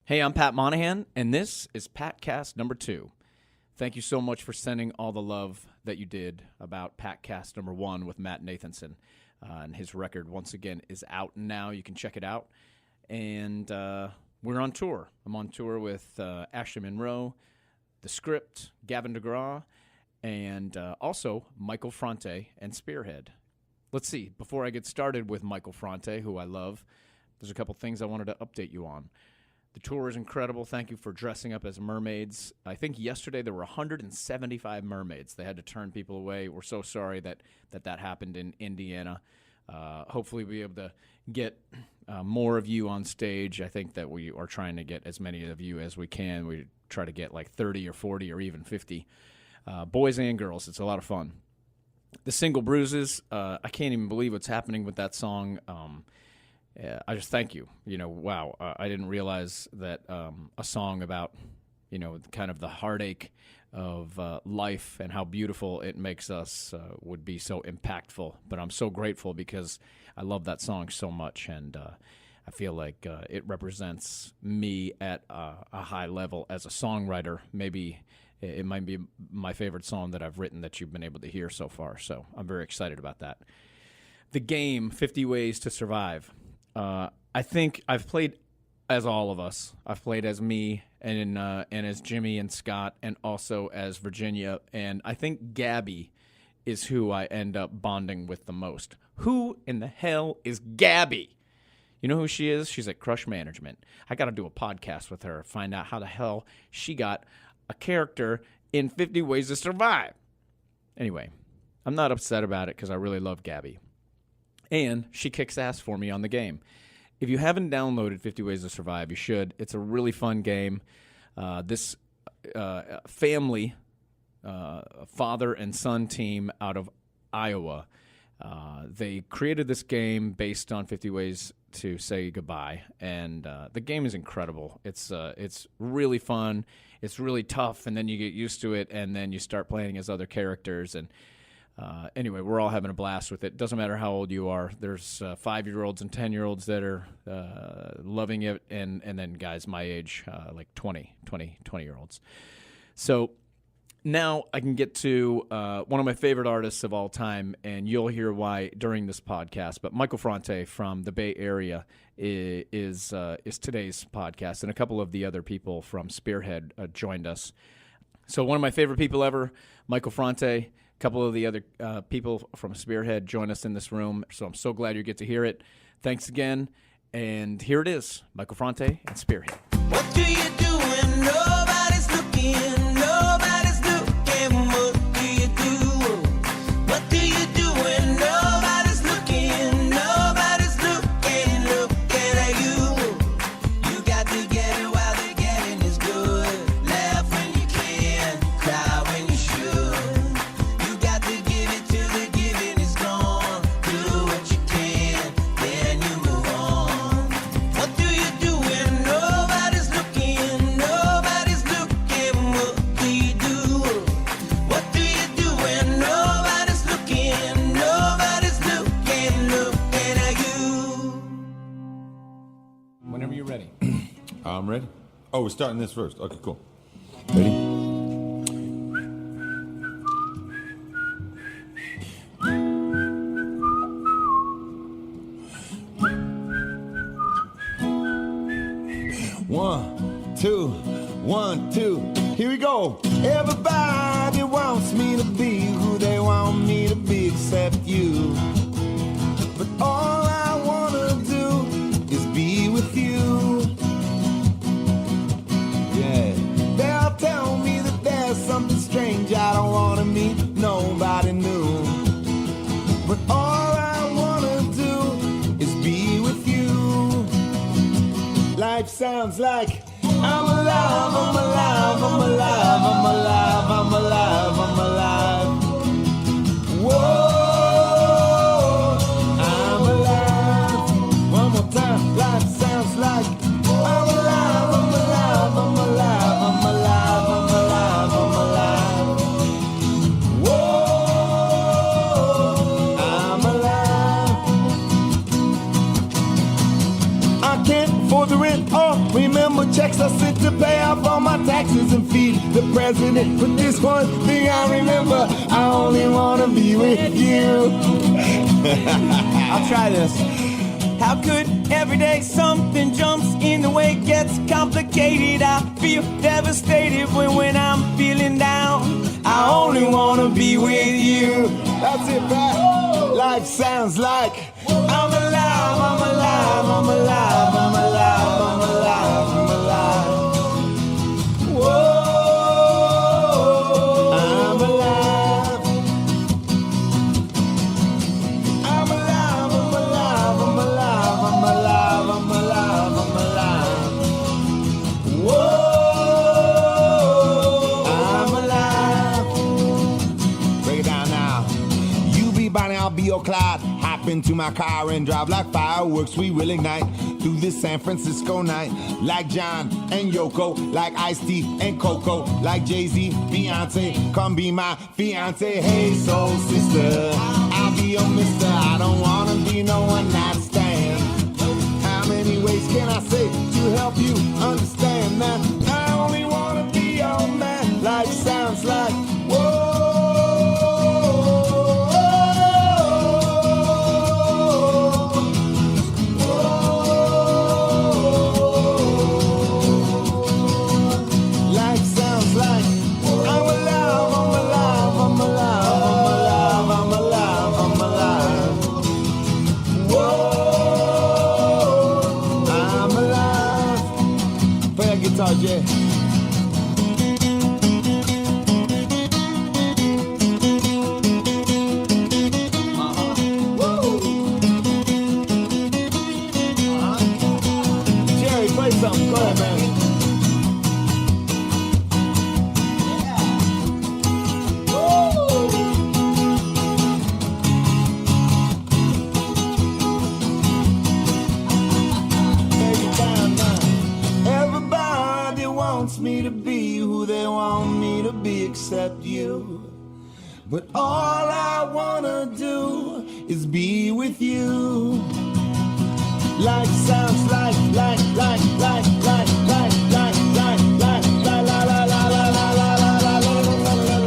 Hey, I'm Pat Monahan, and this is Patcast number 2. Thank you so much for sending all the love that you did about Patcast number 1 with Matt Nathanson. And his record, once again, is out now. You can check it out. And we're on tour. I'm on tour with Ashley Monroe, The Script, Gavin DeGraw, and also Michael Franti and Spearhead. Let's see. Before I get started with Michael Franti, who I love, there's a couple things I wanted to update you on. The tour is incredible. Thank you for dressing up as mermaids. I think yesterday there were 175 mermaids. They had to turn people away. We're so sorry that happened in Indiana. Hopefully we'll be able to get more of you on stage. I think that we are trying to get as many of you as we can. We try to get like 30 or 40 or even 50 boys and girls. It's a lot of fun. The single Bruises, I can't even believe what's happening with that song. I just thank you. Wow, I didn't realize that a song about, kind of the heartache of life and how beautiful it makes us would be so impactful. But I'm so grateful because I love that song so much, and I feel like it represents me at a high level as a songwriter. Maybe it might be my favorite song that I've written that you've been able to hear so far. So I'm very excited about that. The game, 50 Ways to Survive. I think I've played as all of us. I've played as me and as Jimmy and Scott and also as Virginia. And I think Gabby is who I end up bonding with the most. Who in the hell is Gabby? You know who she is? She's at Crush Management. I got to do a podcast with her, find out how the hell she got a character in 50 Ways to Survive. Anyway, I'm not upset about it because I really love Gabby. And she kicks ass for me on the game. If you haven't downloaded 50 Ways to Survive, you should. It's a really fun game. This family, father and son team out of Iowa, they created this game based on 50 Ways to Say Goodbye. And the game is incredible. It's really fun. It's really tough, and then you get used to it, and then you start playing as other characters. And anyway, we're all having a blast with it. Doesn't matter how old you are. There's 5-year-olds and 10-year-olds that are loving it, and then guys my age, like 20-year-olds. So now I can get to one of my favorite artists of all time, and you'll hear why during this podcast. But Michael Franti from the Bay Area is today's podcast, and a couple of the other people from Spearhead joined us. So one of my favorite people ever, Michael Franti. A couple of the other people from Spearhead join us in this room, so I'm so glad you get to hear it. Thanks again, and here it is, Michael Franti and Spearhead. What do you do when nobody's looking? Nobody's looking. What do you do? What do you do when nobody's looking? Nobody's looking, looking at you. You got to get it while the getting is good. Laugh when you can, cry when you should. I'm ready. Oh, we're starting this first. Okay, cool. Ready? One, two, 1, 2. Here we go. Everybody wants me to be who they want me to be except you. But all I wanna do is be with you. They'll tell me that there's something strange I don't want to meet, nobody knew. But all I want to do is be with you. Life sounds like I'm alive, I'm alive, I'm alive, I'm alive, I'm alive, I'm alive. Whoa, I'm alive. One more time, life sounds like I'm alive, I'm alive, I'm alive, I'm alive, I'm alive, I'm alive. Whoa, I'm alive. I can't afford the rent or remember check. checks I sit to pay off all my taxes and feed the president. But this one thing I remember, I only wanna be with you. I'll try this. How could every day something jumps in the way, gets complicated? I feel devastated when I'm feeling down. I only wanna be with you. That's it, Pat. Life sounds like I'm alive, I'm alive, I'm alive, I'm alive, I'm alive, I'm alive. Whoa, I'm alive. I'm alive, I'm alive, I'm alive, I'm alive, I'm alive, I'm alive. Whoa, I'm alive. Break it down now. You be Bonnie, I'll be your Clyde. Hop into my car and drive like fireworks. We will ignite through this San Francisco night. Like John and Yoko, like Ice-T and Coco, like Jay-Z, Beyonce, come be my fiance. Hey, soul sister, I'll be your mister. I don't wanna be no one night stand. How many ways can I say to help you understand that I only wanna be your man? Life sounds like whoa. Life sounds like I'm alive, I'm alive, I'm alive, I'm alive, I'm alive, I'm alive. Whoa, I'm alive. Play that guitar, Jay. Jerry, play something. Go ahead, man. Everybody wants me to be who they want me to be except you. But all I wanna do is be with you. Life sounds like la la la la la la la la la la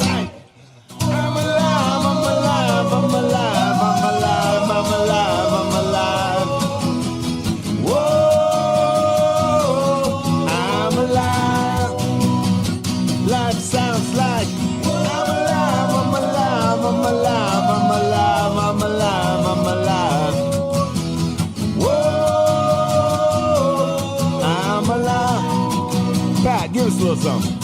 la. I'm alive, I'm alive, I'm alive, I'm alive, I'm alive, I'm alive. Whoa, I'm alive. Life sounds like I'm alive, I'm alive, I'm alive, I'm alive, I'm alive, I'm alive. Whoa, I'm alive. Pat, give us a little something.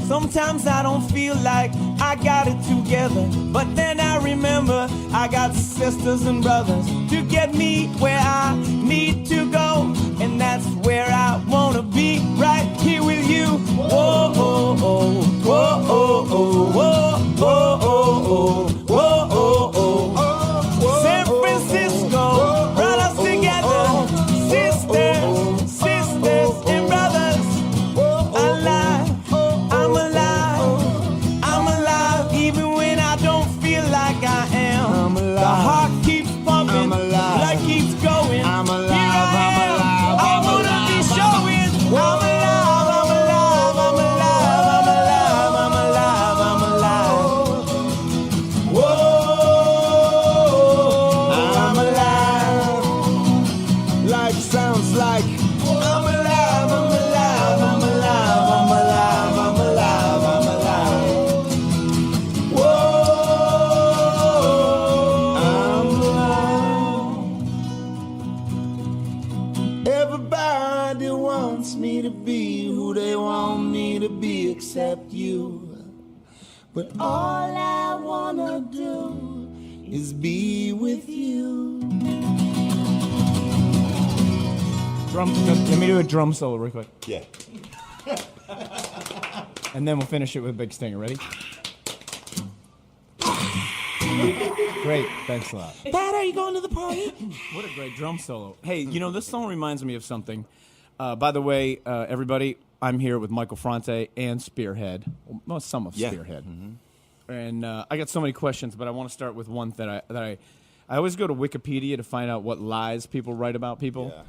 Sometimes I don't feel like I got it together, but then I remember I got sisters and brothers to get me where I need to go, and that's where I wanna be, right here with you. Whoa, oh, oh, whoa, oh, oh, whoa, oh, oh, whoa, oh, oh. San Francisco brought us together, sisters, sisters and brothers. Alive, I'm alive, I'm alive, even when I don't feel like I am. I'm alive. The heart keeps pumping, I'm alive. life keeps going. I'm alive, Here I I'm am. alive, I I'm wanna alive, be I'm showing. I'm alive, I'm alive, I'm alive, I'm alive, I'm alive, I'm alive. Whoa, I'm alive. Life sounds like I'm alive, I'm alive, I'm alive, I'm alive, I'm alive, I'm alive. Whoa, I'm alive. Everybody wants me to be who they want me to be except you. But all I wanna do is be with you. Let me do a drum solo real quick. Yeah. And then we'll finish it with a big stinger. Ready? Great. Thanks a lot. Pat, are you going to the party? What a great drum solo. Hey, you know, this song reminds me of something. By the way, everybody, I'm here with Michael Franti and Spearhead. Well, some of Spearhead. Mm-hmm. And I got so many questions, but I want to start with one that I always go to Wikipedia to find out what lies people write about people. Yeah.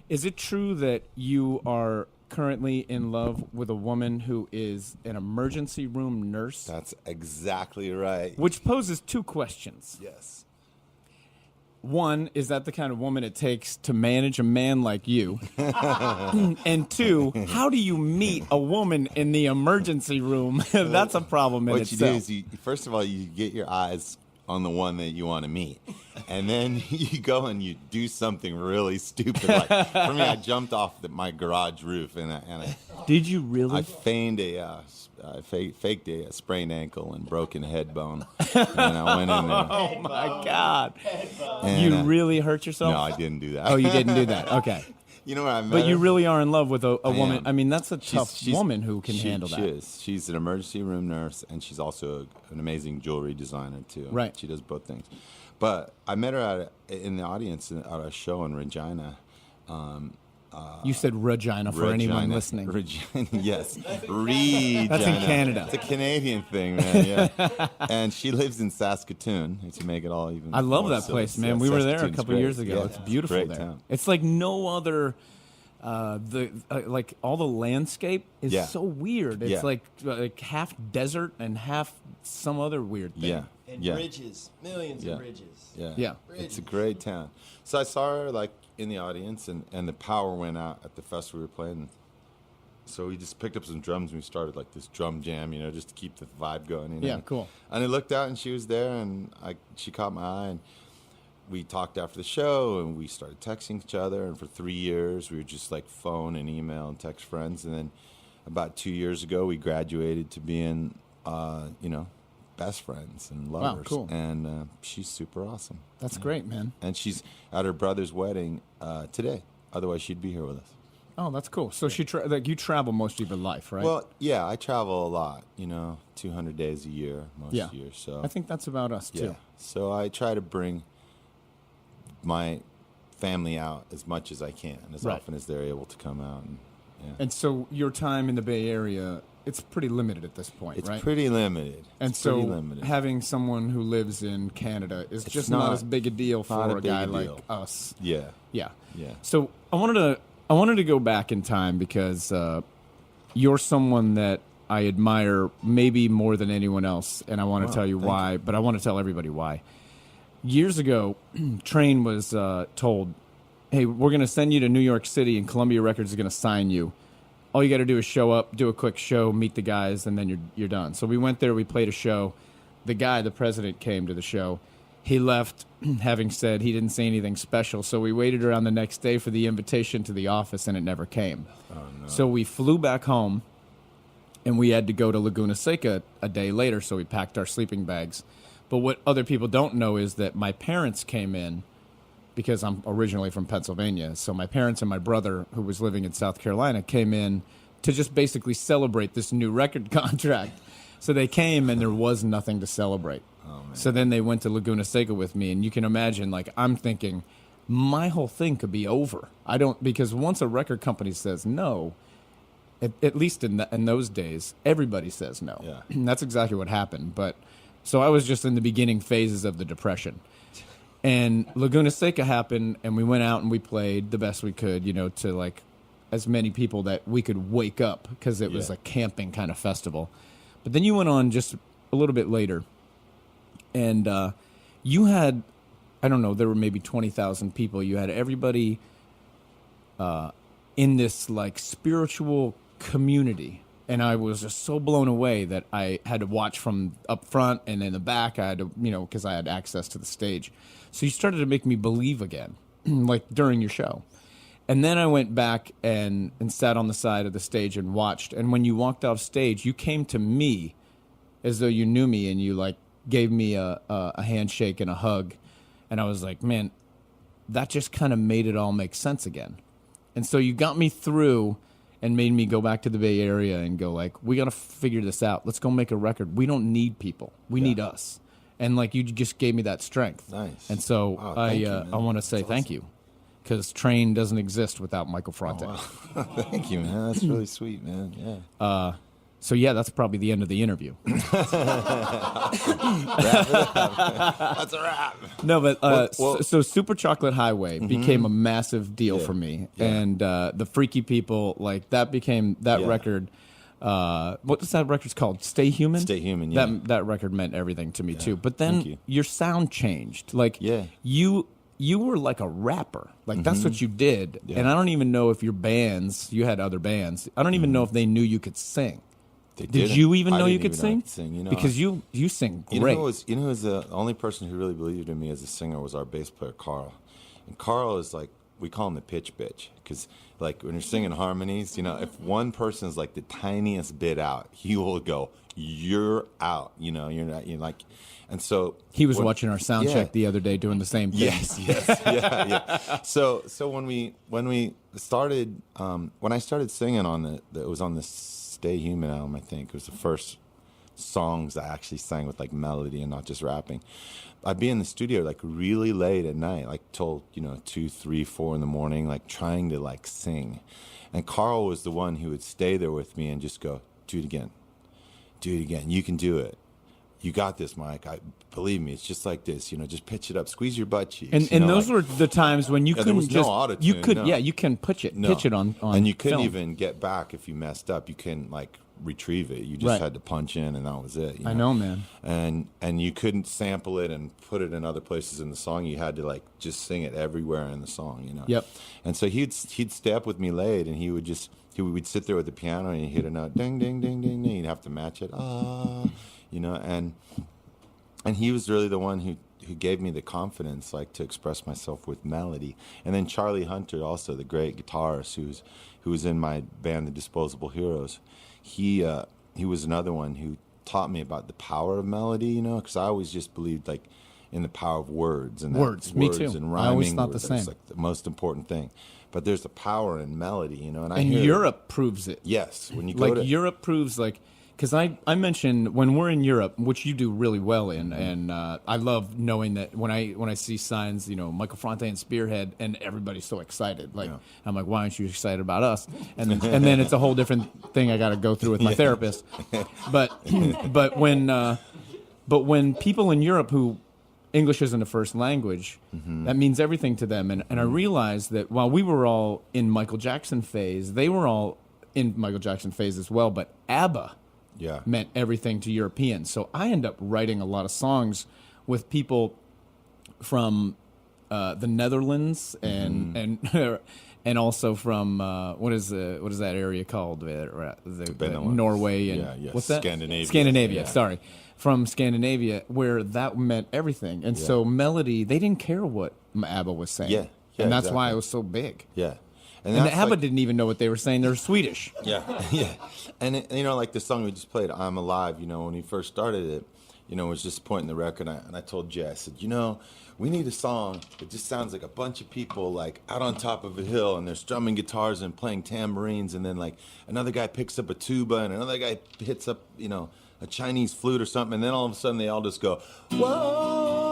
Is it true that you are currently in love with a woman who is an emergency room nurse? That's exactly right. Which poses two questions. Yes. One, is that the kind of woman it takes to manage a man like you? And two, how do you meet a woman in the emergency room? That's a problem in What itself. you do is, first of all, you get your eyes on the one that you want to meet. And then you go and you do something really stupid. Like, for me, I jumped off my garage roof, and I Did you really? I feigned faked a sprained ankle and broken head bone. And I went in there. Oh, my God. And, You really hurt yourself? No, I didn't do that. Oh, you didn't do that. Okay. You know where I met But her? you really are in love with a I woman. am. I mean, that's a tough She's- woman who can handle that. She is. She's an emergency room nurse, and she's also an amazing jewelry designer, too. Right. She does both things. But I met her in the audience at a show in Regina. You said Regina for anyone listening. Regina, yes. Regina. That's in Canada. It's a Canadian thing, man, yeah. And she lives in Saskatoon, to make it all even I love more that silly. place, man. Yeah, We were there a Saskatoon's couple great. years ago. Yeah, It's beautiful great there. town. It's like no other. Like all the landscape is Yeah. so weird. It's Yeah. like half desert and half some other weird thing. Yeah. And yeah. bridges, millions Yeah. of bridges. Yeah. Yeah. It's a great town. So I saw her like in the audience, and the power went out at the festival we were playing. So we just picked up some drums and we started like this drum jam, just to keep the vibe going. Yeah, cool. And I looked out and she was there, and she caught my eye, and we talked after the show, and we started texting each other. And for 3 years, we were just like phone and email and text friends. And then about 2 years ago, we graduated to being, best friends and lovers. cool. And she's super awesome. That's great, man. And she's at her brother's wedding today. Otherwise, she'd be here with us. Oh, that's cool. So you travel most of your life, right? Well, yeah, I travel a lot. 200 days a year most yeah. years. So I think that's about us yeah. too. So I try to bring my family out as much as I can, as Right. often as they're able to come out. And so your time in the Bay Area, it's pretty limited at this point, It's right? pretty limited. And It's so pretty limited. having someone who lives in Canada is It's just not not- as big a deal for not a a guy big like deal. us. Yeah. Yeah. Yeah. So I wanted to go back in time because you're someone that I admire maybe more than anyone else, and I want to tell you why, but I want to tell everybody why. Years ago, Train was told, hey, we're going to send you to New York City, and Columbia Records is going to sign you. All you got to do is show up, do a quick show, meet the guys, and then you're done. So we went there, we played a show. The president, came to the show. He left having said he didn't say anything special, so we waited around the next day for the invitation to the office, and it never came. Oh, no. So we flew back home, and we had to go to Laguna Seca a day later, so we packed our sleeping bags. But what other people don't know is that my parents came in, because I'm originally from Pennsylvania. So my parents and my brother, who was living in South Carolina, came in to just basically celebrate this new record contract. So they came, and there was nothing to celebrate. Oh, man. So then they went to Laguna Seca with me, and you can imagine, like, I'm thinking, my whole thing could be over. Because once a record company says no, at least in those days, everybody says no. Yeah. And that's exactly what happened. But so I was just in the beginning phases of the depression. And Laguna Seca happened, and we went out and we played the best we could, to like as many people that we could wake up, because it was Yeah. a camping kind of festival. But then you went on just a little bit later, and you had, I don't know, there were maybe 20,000 people. You had everybody in this like spiritual community. And I was just so blown away that I had to watch from up front, and in the back I had to, because I had access to the stage. So you started to make me believe again, like during your show. And then I went back and sat on the side of the stage and watched. And when you walked off stage, you came to me as though you knew me, and you like gave me a handshake and a hug. And I was like, man, that just kind of made it all make sense again. And so you got me through and made me go back to the Bay Area and go like, we got to figure this out. Let's go make a record. We don't need people. We need us. And like, you just gave me that strength. Nice. And so Oh, thank you, man. I want to say That's thank awesome. you, because Train doesn't exist without Michael Franti. Thank you, man. That's really sweet, man. Yeah. So yeah, that's probably the end of the interview. That's a wrap. No, but Well- so Super Chocolate Highway became a massive deal for me, and the Freaky People, like that became that record. What's that record's called? Stay Human. Stay Human. Yeah. That record meant everything to me too. But then you. your sound changed. Like you were like a rapper. Like that's what you did. Yeah. And I don't even know if your bands, you had other bands. I don't even know if they knew you could sing. Did you even know you could sing? You know, because you sing great. You know who was the only person who really believed in me as a singer was our bass player Carl. And Carl is like, we call him the pitch bitch, because like when you're singing harmonies, you know, if one person is like the tiniest bit out, he will go, "You're out." You know, you're not. You're like, and so he was watching our sound check the other day, doing the same thing. Yes, yeah. So when we started, when I started singing on it was on the Stay Human album, I think. It was the first songs I actually sang with like melody and not just rapping. I'd be in the studio like really late at night, like till 2, 3, 4 in the morning, like trying to like sing. And Carl was the one who would stay there with me and just go, do it again. You can do it. You got this, Mike. Believe me, it's just like this. Just pitch it up, squeeze your butt cheeks. And those were the times when you couldn't there was just no auto-tune, you could no. you can pitch it on and you couldn't film. even get back if you messed up. You couldn't like retrieve it. You just had to punch in, and that was it. I know, man. And you couldn't sample it and put it in other places in the song. You had to like just sing it everywhere in the song. Yep. And so he'd stay up with me late, and we'd sit there with the piano, and he'd hit a note, ding, ding, ding, ding, ding. You'd have to match it, and he was really the one who gave me the confidence, like, to express myself with melody. And then Charlie Hunter, also the great guitarist, who was in my band, The Disposable Heroes. He was another one who taught me about the power of melody. Because I always just believed like in the power of words and words. Me too. And rhyming. I always thought the same. It's like the most important thing. But there's a power in melody, And Europe proves it. Yes, when you go to Europe proves like. Because I mentioned when we're in Europe, which you do really well in, and I love knowing that when I see signs, Michael Franti and Spearhead, and everybody's so excited. Like I'm like, why aren't you excited about us? And then it's a whole different thing I got to go through with my therapist. But when people in Europe who English isn't a first language, that means everything to them. And I realized that while we were all in Michael Jackson phase, they were all in Michael Jackson phase as well. But ABBA. Meant everything to Europeans. So I end up writing a lot of songs with people from the Netherlands and also from what is that area called? The Norway and what's that? Scandinavia. Sorry, from Scandinavia, where that meant everything. And so melody, they didn't care what ABBA was saying. And that's why it was so big. Yeah. And the ABBA didn't even know what they were saying. They were Swedish. Yeah. And, like the song we just played, I'm Alive, when we first started it, it was just pointing the record. And I told Jay, I said, we need a song that just sounds like a bunch of people, like, out on top of a hill, and they're strumming guitars and playing tambourines, and then, like, another guy picks up a tuba, and another guy hits up, a Chinese flute or something, and then all of a sudden they all just go, whoa.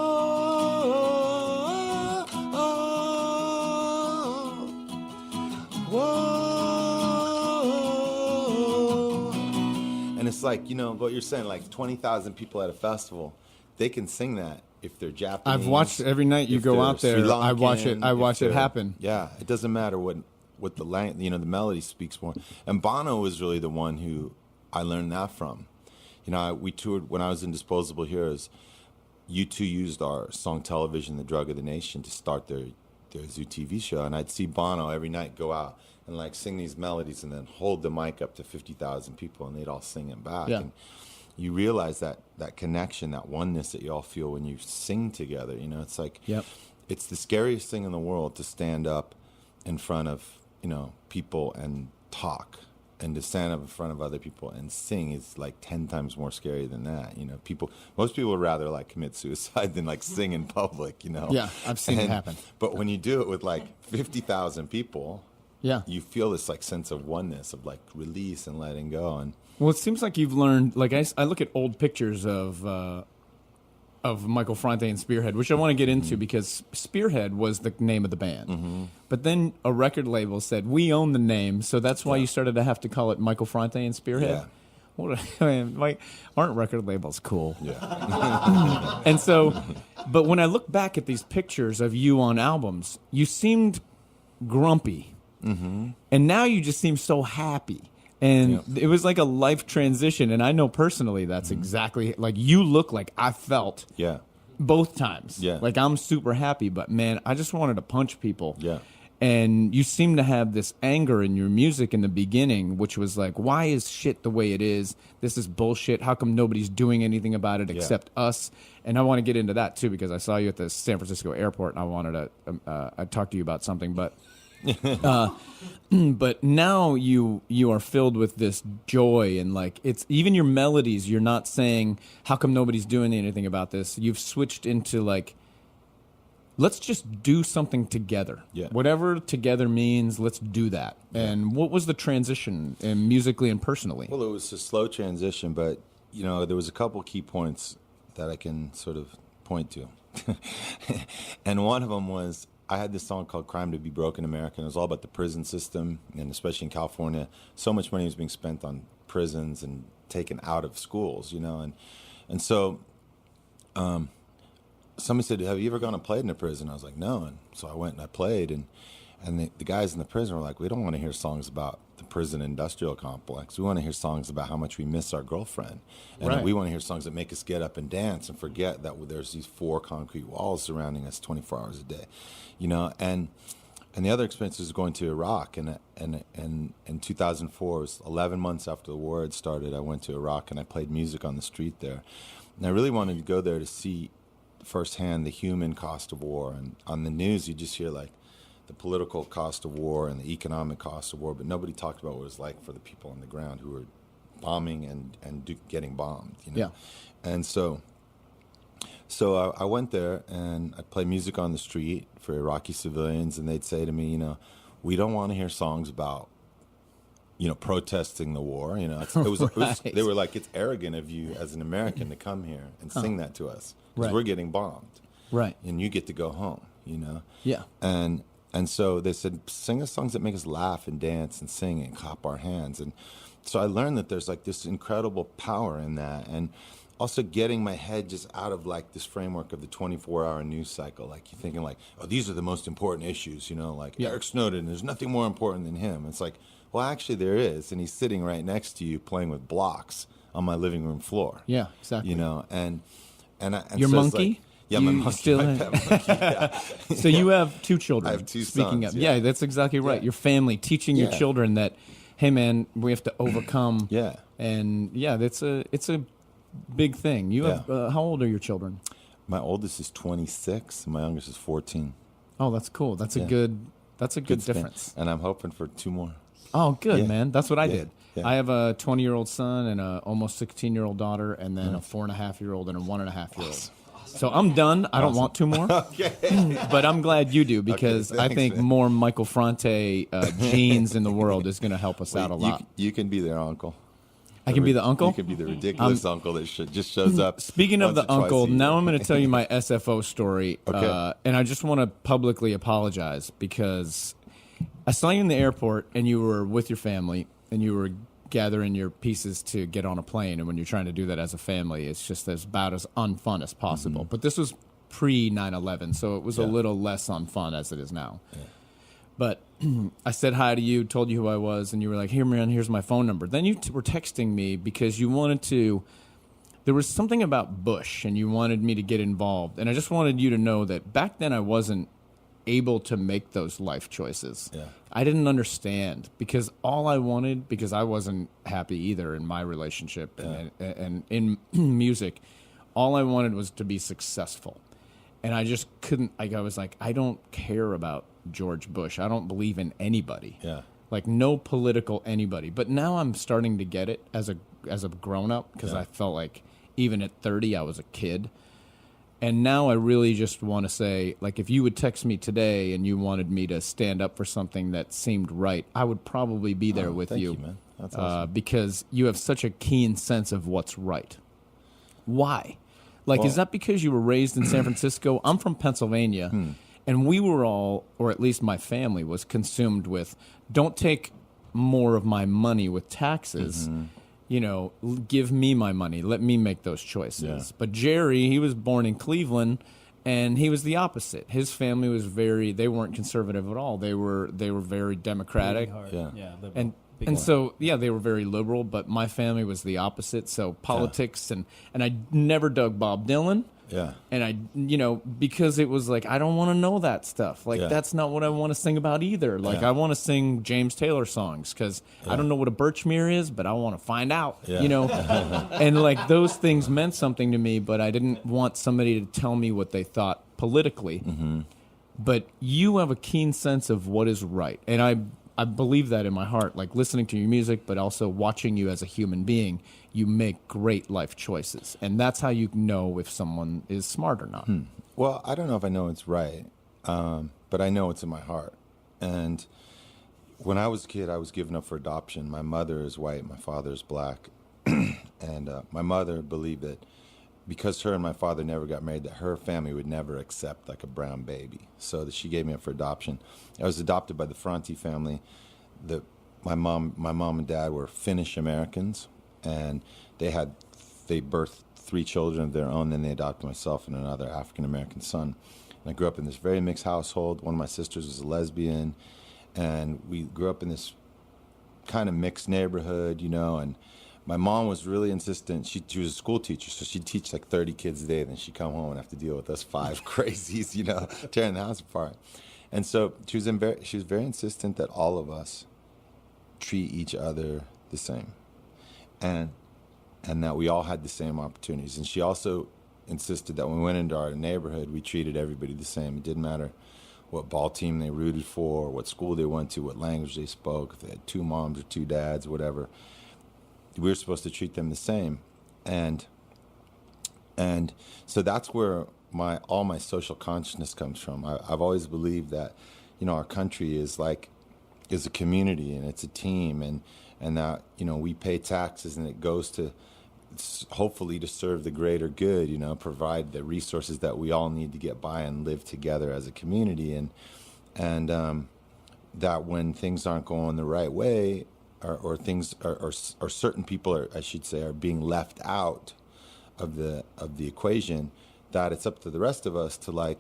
And it's like, what you're saying, like 20,000 people at a festival, they can sing that if they're Japanese. I've watched every night you go out there. I watch it happen. Yeah, it doesn't matter what the the melody speaks more. And Bono was really the one who I learned that from. We toured when I was in Disposable Heroes. U2 used our song "Television, the Drug of the Nation" to start their Zoo TV show, and I'd see Bono every night go out and like sing these melodies and then hold the mic up to 50,000 people, and they'd all sing it back. Yeah. And you realize that connection, that oneness that you all feel when you sing together. It's like it's the scariest thing in the world to stand up in front of people and talk, and to stand up in front of other people and sing is like 10 times more scary than that. Most people would rather like commit suicide than like sing in public. Yeah, I've seen it happen. But when you do it with like 50,000 people. Yeah, you feel this like sense of oneness, of like release and letting go. And well, it seems like you've learned. Like I look at old pictures of Michael Franti and Spearhead, which I want to get into because Spearhead was the name of the band. But then a record label said we own the name, so that's why you started to have to call it Michael Franti and Spearhead. What? I mean, like, aren't record labels cool? Yeah. And so, but when I look back at these pictures of you on albums, you seemed grumpy, and now you just seem so happy. And it was like a life transition. And I know personally that's exactly like you look like I felt. Yeah. Both times. Yeah. Like I'm super happy, but man, I just wanted to punch people. Yeah. And you seem to have this anger in your music in the beginning, which was like, why is shit the way it is? This is bullshit. How come nobody's doing anything about it except us? And I want to get into that too, because I saw you at the San Francisco airport and I wanted to I'd talk to you about something, but but now you are filled with this joy, and like it's even your melodies, you're not saying how come nobody's doing anything about this. You've switched into like, let's just do something together. Yeah. Whatever together means, let's do that. And what was the transition musically and personally? Well, it was a slow transition, but there was a couple key points that I can sort of point to. And one of them was I had this song called Crime to Be Broke in America, and it was all about the prison system, and especially in California, so much money was being spent on prisons and taken out of schools, and so somebody said, have you ever gone and played in a prison? I was like, no. And so I went and I played, and the guys in the prison were like, we don't want to hear songs about the prison industrial complex. We want to hear songs about how much we miss our girlfriend. And we want to hear songs that make us get up and dance and forget that there's these 4 concrete walls surrounding us 24 hours a day. And the other experience was going to Iraq. And in 2004, it was 11 months after the war had started, I went to Iraq and I played music on the street there. And I really wanted to go there to see firsthand the human cost of war. And on the news, you just hear like the political cost of war and the economic cost of war, but nobody talked about what it was like for the people on the ground who were bombing and getting bombed. Yeah. And so I went there and I played music on the street for Iraqi civilians, and they'd say to me, we don't want to hear songs about, protesting the war. They were like, it's arrogant of you as an American to come here and sing that to us because we're getting bombed. Right. And you get to go home, Yeah. And so they said, sing us songs that make us laugh and dance and sing and clap our hands. And so I learned that there's like this incredible power in that. And also getting my head just out of like this framework of the 24-hour news cycle. Like you're thinking like, oh, these are the most important issues, like Eric Snowden, there's nothing more important than him. It's like, well, actually there is. And he's sitting right next to you playing with blocks on my living room floor. Yeah, exactly. And your so monkey? Like, yeah, my monkey. Still my pet monkey, yeah. So you have 2 children. I have 2 Speaking sons. of, yeah, that's exactly right. Your family teaching your Yeah. children that, hey man, we have to overcome. Yeah. And it's a big thing. You have how old are your children? My oldest is 26, and my youngest is 14. Oh, that's cool. That's a good span. difference. And I'm hoping for 2 more. Oh, good, Yeah. man. That's what I did. Yeah. I have a 20-year-old son and a almost 16-year-old daughter, and then a 4.5-year-old and a 1.5-year-old. So I'm done. I don't want 2 more. But I'm glad you do, because Okay, I thanks, think man. more Michael Franti genes in the world is going to help us out a lot. You can be their uncle. I can be the uncle? You can be the ridiculous uncle that just shows up. Speaking of once the or twice uncle, a year. now I'm going to tell you my SFO story. Okay. And I just want to publicly apologize, because I saw you in the airport and you were with your family and you were gathering your pieces to get on a plane. And when you're trying to do that as a family, it's just about as unfun as possible. But this was pre 9/11, so it was a little less unfun as it is now. Yeah. But I said hi to you, told you who I was, and you were like, "Here, man, here's my phone number." Then you were texting me because you wanted to. There was something about Bush, and you wanted me to get involved. And I just wanted you to know that back then I wasn't able to make those life choices. Yeah. I didn't understand, because all I wanted, because I wasn't happy either in my relationship and in music, all I wanted was to be successful. And I just couldn't, I was like, I don't care about George Bush. I don't believe in anybody. Yeah. Like no political anybody. But now I'm starting to get it as a grown up, because I felt like even at 30 I was a kid. And now I really just want to say, like, if you would text me today and you wanted me to stand up for something that seemed right, I would probably be there with thank you. you, man. That's awesome. Because you have such a keen sense of what's right. Why? Like, is that because you were raised in San Francisco? I'm from Pennsylvania, and we were all, or at least my family, was consumed with, don't take more of my money with taxes. give me my money, let me make those choices. Yeah. But Jerry, he was born in Cleveland, and he was the opposite. His family was they weren't conservative at all. They were very democratic. Yeah. liberal. And so they were very liberal, but my family was the opposite. So politics and I never dug Bob Dylan. Yeah. And I, because it was like, I don't want to know that stuff. Like, that's not what I want to sing about either. Like, I want to sing James Taylor songs because I don't know what a birchmere is, but I want to find out, And, like, those things meant something to me, but I didn't want somebody to tell me what they thought politically. Mm-hmm. But you have a keen sense of what is right. And I believe that in my heart, like listening to your music, but also watching you as a human being. You make great life choices. And that's how you know if someone is smart or not. Well, I don't know if I know it's right, but I know it's in my heart. And when I was a kid, I was given up for adoption. My mother is white, my father is black. And my mother believed that because her and my father never got married, that her family would never accept like a brown baby. So that she gave me up for adoption. I was adopted by the Franti family. My mom and dad were Finnish Americans, and they birthed 3 children of their own. Then they adopted myself and another African American son. And I grew up in this very mixed household. One of my sisters was a lesbian, and we grew up in this kind of mixed neighborhood, and my mom was really insistent. She was a school teacher, so she'd teach like 30 kids a day, then she'd come home and have to deal with us 5 crazies, tearing the house apart. And so she was very insistent that all of us treat each other the same, and that we all had the same opportunities. And she also insisted that when we went into our neighborhood, we treated everybody the same. It didn't matter what ball team they rooted for, what school they went to, what language they spoke, if they had 2 moms or 2 dads, whatever. We were supposed to treat them the same. And so that's where all my social consciousness comes from. I've always believed that, our country is a community, and it's a team, and that, we pay taxes, and it goes to hopefully to serve the greater good, provide the resources that we all need to get by and live together as a community. And that when things aren't going the right way, or things or certain people are being left out of the equation, that it's up to the rest of us to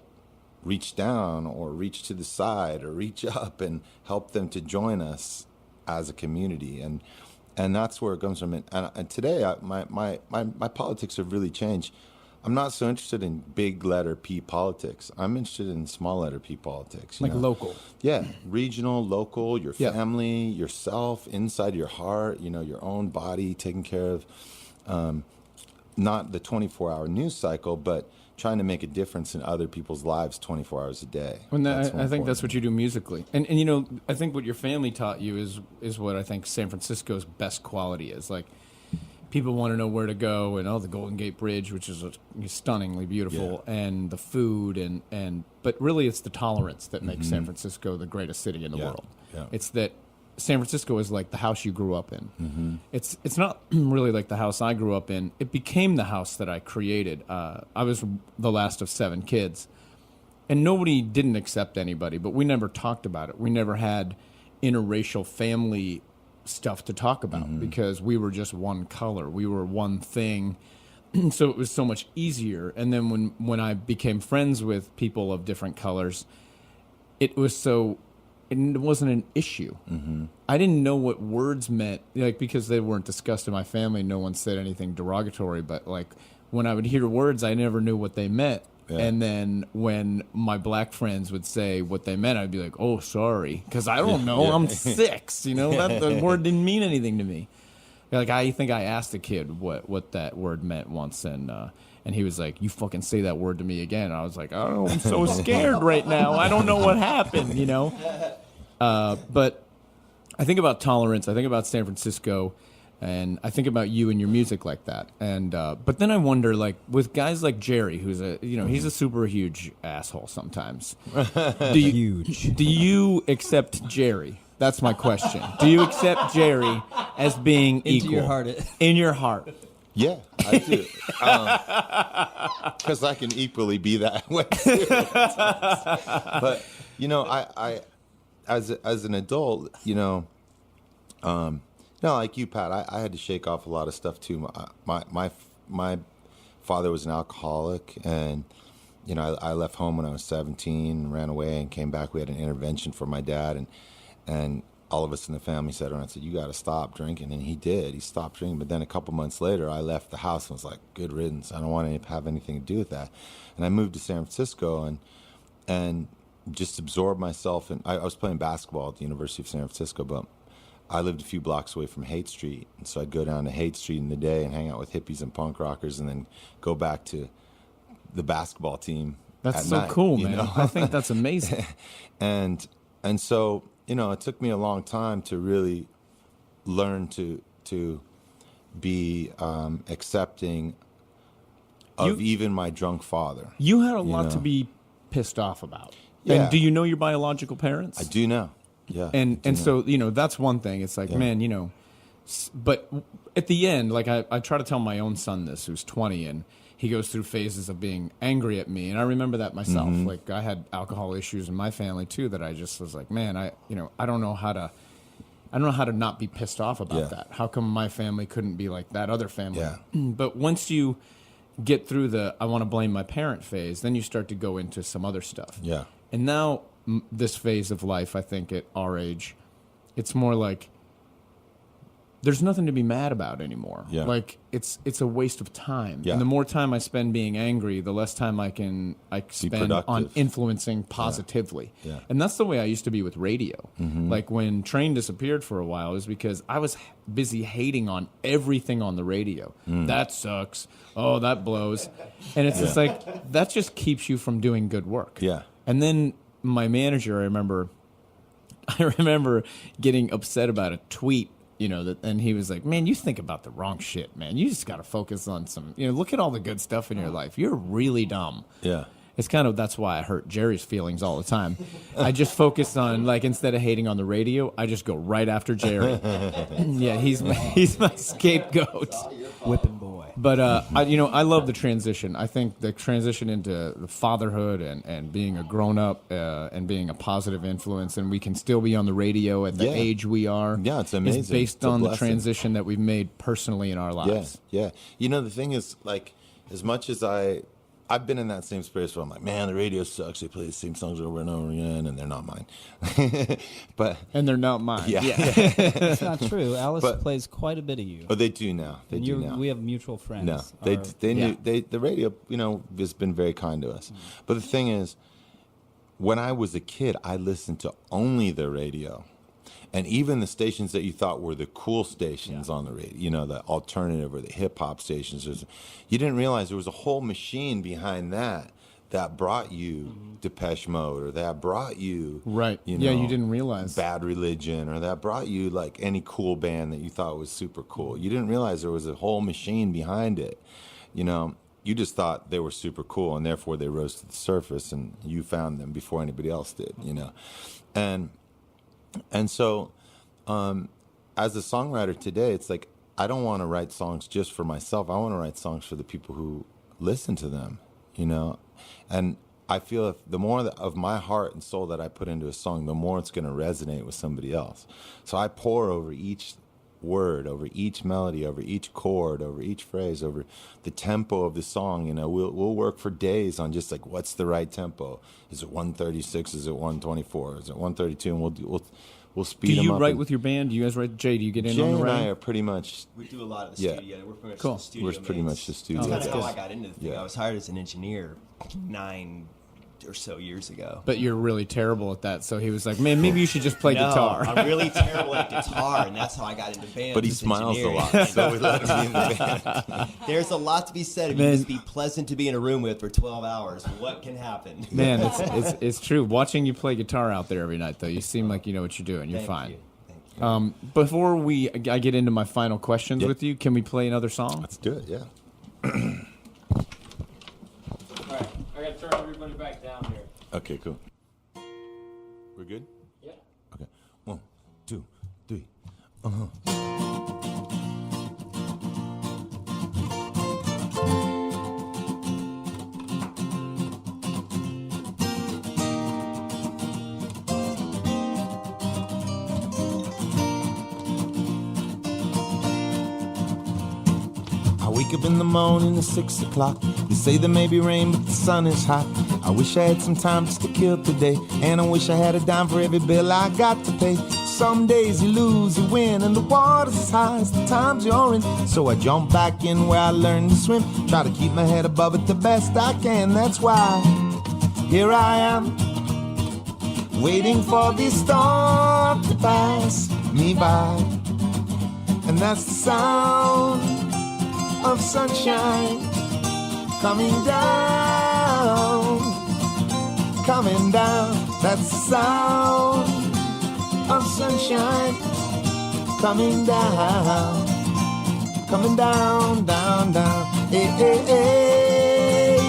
reach down or reach to the side or reach up and help them to join us as a community. And that's where it comes from. And today my politics have really changed. I'm not so interested in big letter P politics. I'm interested in small letter P politics. Local. Yeah, regional, local, your family, yourself, inside your heart, your own body, taking care of not the 24-hour news cycle, but trying to make a difference in other people's lives 24 hours a day. And I think that's what you do musically. And I think what your family taught you is what I think San Francisco's best quality is. Like, people want to know where to go, and the Golden Gate Bridge, which is stunningly beautiful, and the food, but really it's the tolerance that makes San Francisco the greatest city in the world. Yeah. It's that San Francisco is like the house you grew up in. It's not really like the house I grew up in. It became the house that I created. I was the last of 7 kids, and nobody didn't accept anybody, but we never talked about it. We never had interracial family stuff to talk about because we were just one color. We were one thing. So it was so much easier. And then when I became friends with people of different colors, it wasn't an issue. I didn't know what words meant, because they weren't discussed in my family. No one said anything derogatory, but when I would hear words, I never knew what they meant. Yeah. And then when my black friends would say what they meant, I'd be like, "Oh, sorry," because I don't know. I'm 6. That the word didn't mean anything to me. I think I asked a kid what that word meant once, and he was like, "You fucking say that word to me again." And I was like, "Oh, I'm so scared right now. I don't know what happened." But I think about tolerance. I think about San Francisco. And I think about you and your music like that. And but then I wonder, with guys like Jerry, who's he's a super huge asshole sometimes. Do you accept Jerry? That's my question. Do you accept Jerry as being equal? In your heart. Yeah, I do. Because I can equally be that way too. But I as an adult, No, like you, Pat, I had to shake off a lot of stuff too. My father was an alcoholic, and I left home when I was 17, ran away, and came back. We had an intervention for my dad, and all of us in the family sat around and said, "You got to stop drinking," and he did. He stopped drinking. But then a couple months later, I left the house and was like, "Good riddance. I don't want to have anything to do with that." And I moved to San Francisco and just absorbed myself. And I was playing basketball at the University of San Francisco, but I lived a few blocks away from Haight Street, and so I'd go down to Haight Street in the day and hang out with hippies and punk rockers, and then go back to the basketball team. That's so cool, man. I think that's amazing. and so it took me a long time to really learn to be accepting of even my drunk father. You had a lot to be pissed off about. Yeah. And do you know your biological parents? I do know. Yeah. And so, that's one thing. It's like, man, but at the end, like I try to tell my own son this, who's 20, and he goes through phases of being angry at me. And I remember that myself. Mm-hmm. Like I had alcohol issues in my family too, that I just was like, man, I don't know how to not be pissed off about that. How come my family couldn't be like that other family? Yeah. But once you get through the I want to blame my parent phase, then you start to go into some other stuff. Yeah. And now this phase of life, I think at our age, it's more like there's nothing to be mad about anymore. Yeah. Like it's a waste of time. Yeah. And the more time I spend being angry, the less time I spend on productive. influencing positively. Yeah. And that's the way I used to be with radio. Mm-hmm. Like when Train disappeared for a while, it was because I was busy hating on everything on the radio. That sucks. Oh, that blows. And it's just like that just keeps you from doing good work. Yeah. And then my manager, I remember getting upset about a tweet, and he was like, "Man, you think about the wrong shit, man. You just got to focus on some, look at all the good stuff in your life. You're really dumb." Yeah. It's kind of, that's why I hurt Jerry's feelings all the time. I just focus on, like, instead of hating on the radio, I just go right after Jerry. Yeah, he's my scapegoat. Whipping boy. But I love the transition. I think the transition into the fatherhood and being a grown up and being a positive influence, and we can still be on the radio at the age we are. Yeah, it's amazing. Is based It's a on the blessing. transition that we've made personally in our lives. Yeah. The thing is, like, as much as I've been in that same space where I'm like, man, the radio sucks. They play the same songs over and over again, and they're not mine. And they're not mine. Yeah. It's not true. Alice But- plays quite a bit of you. Oh, they do now. They And do now. We have mutual friends. No, they knew the radio, has been very kind to us. But the thing is, when I was a kid, I listened to only the radio. And even the stations that you thought were the cool stations on the radio, the alternative or the hip hop stations, you didn't realize there was a whole machine behind that brought you Depeche Mode, or that brought you Right. You didn't realize. Bad Religion, or that brought you like any cool band that you thought was super cool. You didn't realize there was a whole machine behind it. You just thought they were super cool, and therefore they rose to the surface, and you found them before anybody else did. And so, as a songwriter today, it's like I don't want to write songs just for myself. I want to write songs for the people who listen to them. And I feel if the more of my heart and soul that I put into a song, the more it's going to resonate with somebody else. So I pour over each word, over each melody, over each chord, over each phrase, over the tempo of the song. We'll work for days on just like, what's the right tempo? Is it 136? Is it 124? Is it 132? And we'll speed Do them you up. write with your band? Do you guys write? Jay, do you get in Jay on the and I writing? are pretty much, We do a lot of the Yeah. studio. We're pretty much Cool. the studio we're pretty mates. much the studio That's guys. how I got into the thing. Yeah. I was hired as an engineer 9 or so years ago. But you're really terrible at that. So he was like, "Man, maybe you should just play No, guitar." I'm really terrible at guitar, and that's how I got into bands. But he as smiles a engineering. lot, so we let him be in the band. There's a lot to be said. If you Man. just be pleasant to be in a room with for 12 hours, what can happen? Man, it's true. Watching you play guitar out there every night, though, you seem like you know what you're doing. You're Thank fine. you. Thank you. Before I get into my final questions Yeah. with you, can we play another song? Let's do it, yeah. All right, I got to turn everybody back down here. Okay, cool. We're good? Yeah. Okay. 1, 2, 3. wake up in the morning at 6 o'clock. They say there may be rain, but the sun is hot. I wish I had some time just to kill today, and I wish I had a dime for every bill I got to pay. Some days you lose, you win, and the water's as high as the times you're in. So I jump back in where I learned to swim, try to keep my head above it the best I can. That's why here I am, waiting for this storm to pass me by. And that's the sound of sunshine coming down, coming down. That's the sound of sunshine coming down, coming down, down, down. Hey, hey, hey,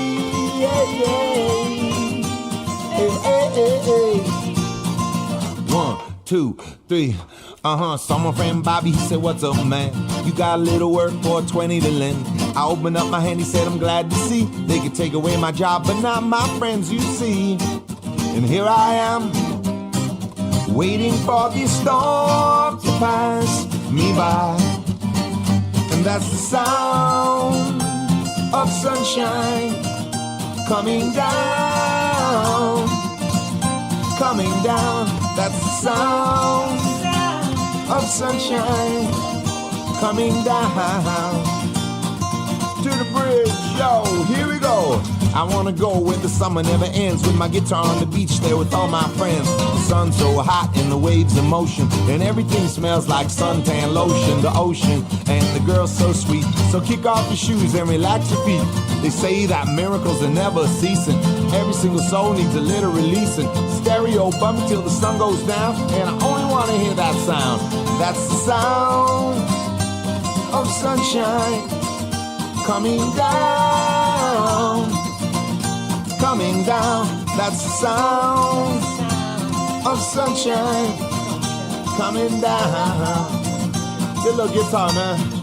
hey, hey, hey, hey, hey. 1, 2, 3. Saw my friend Bobby, he said, what's up, man? You got a little work for 20 to lend. I opened up my hand, he said, I'm glad to see they could take away my job, but not my friends, you see. And here I am, waiting for this storm to pass me by. And that's the sound of sunshine coming down, coming down. That's the sound of sunshine coming down to the bridge. Yo, here we go. I wanna go where the summer never ends, with my guitar on the beach there with all my friends. The sun's so hot and the waves in motion, and everything smells like suntan lotion. The ocean and the girl's so sweet, so kick off your shoes and relax your feet. They say that miracles are never ceasing, every single soul needs a little releasing. Stereo bumping till the sun goes down, and I only wanna hear that sound. That's the sound of sunshine coming down, coming down. That's the sound of sunshine coming down. Get a little guitar, man.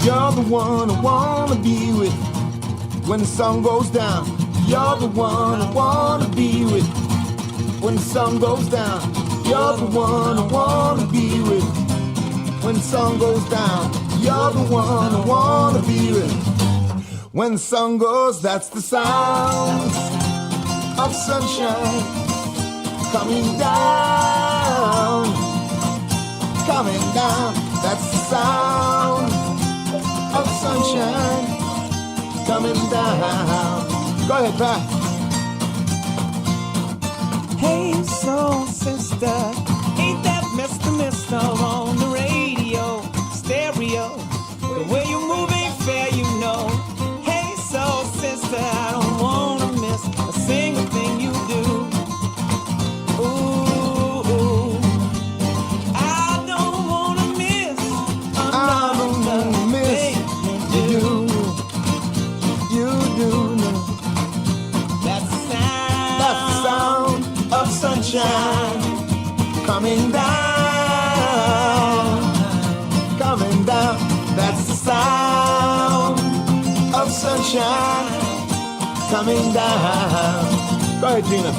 You're the one I wanna be with when the sun goes down. You're the one I wanna be with when the sun goes down. You're the one I wanna be with when the sun goes down. You're the one I wanna be with when the sun goes. That's the sound of sunshine coming down, coming down. That's the sound of sunshine coming down. Go ahead, Pat. Hey, soul sister, ain't that Mr. Mister on the radio, stereo? The way you move ain't fair, you know. Hey, soul sister, I don't wanna miss a single thing you do. Ooh, I don't wanna miss another thing you do. You do. That's the sound of sunshine coming down, coming down. That's the sound of sunshine coming down. Go ahead, Gina.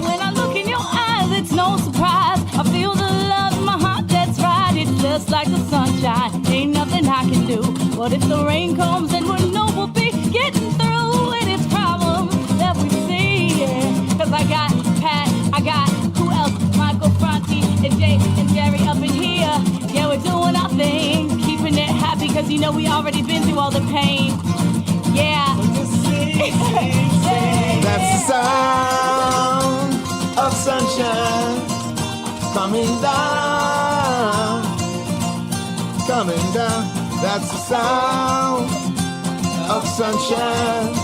When I look in your eyes, it's no surprise. I feel the love in my heart, that's right. It's just like the sunshine, ain't nothing I can do. But if the rain comes, then we know we'll be getting through. And it's problems that we see, yeah. Cause I got Pat, I got who else? Michael, Franti, and Jay, and Jerry up in here. Yeah, we're doing our thing, keeping it happy, cause you know we already been through all the pain. Yeah. That's the sound of sunshine coming down, coming down. That's the sound of sunshine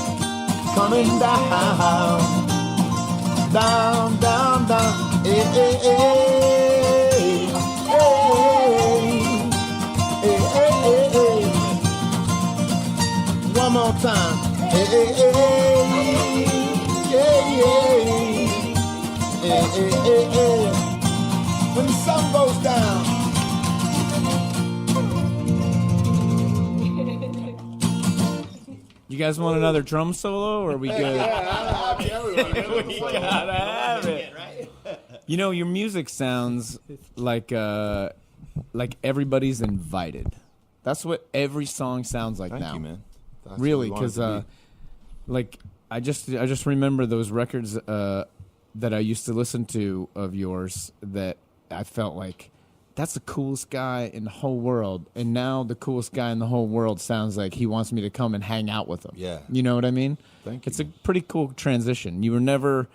coming down. down, down, down. Hey, hey, hey, hey, hey, hey, hey. One more time. Hey, hey, hey, hey, hey, hey, hey, hey. When the sun goes down. You guys want another drum solo, or are we good? We gotta have it. You know, your music sounds like everybody's invited. That's what every song sounds like Thank now. you, man. That's Really, what we because wanted to like I just remember those records that I used to listen to of yours that I felt like that's the coolest guy in the whole world, and now the coolest guy in the whole world sounds like he wants me to come and hang out with him. Yeah. You know what I mean? Thank you. It's a pretty cool transition. You never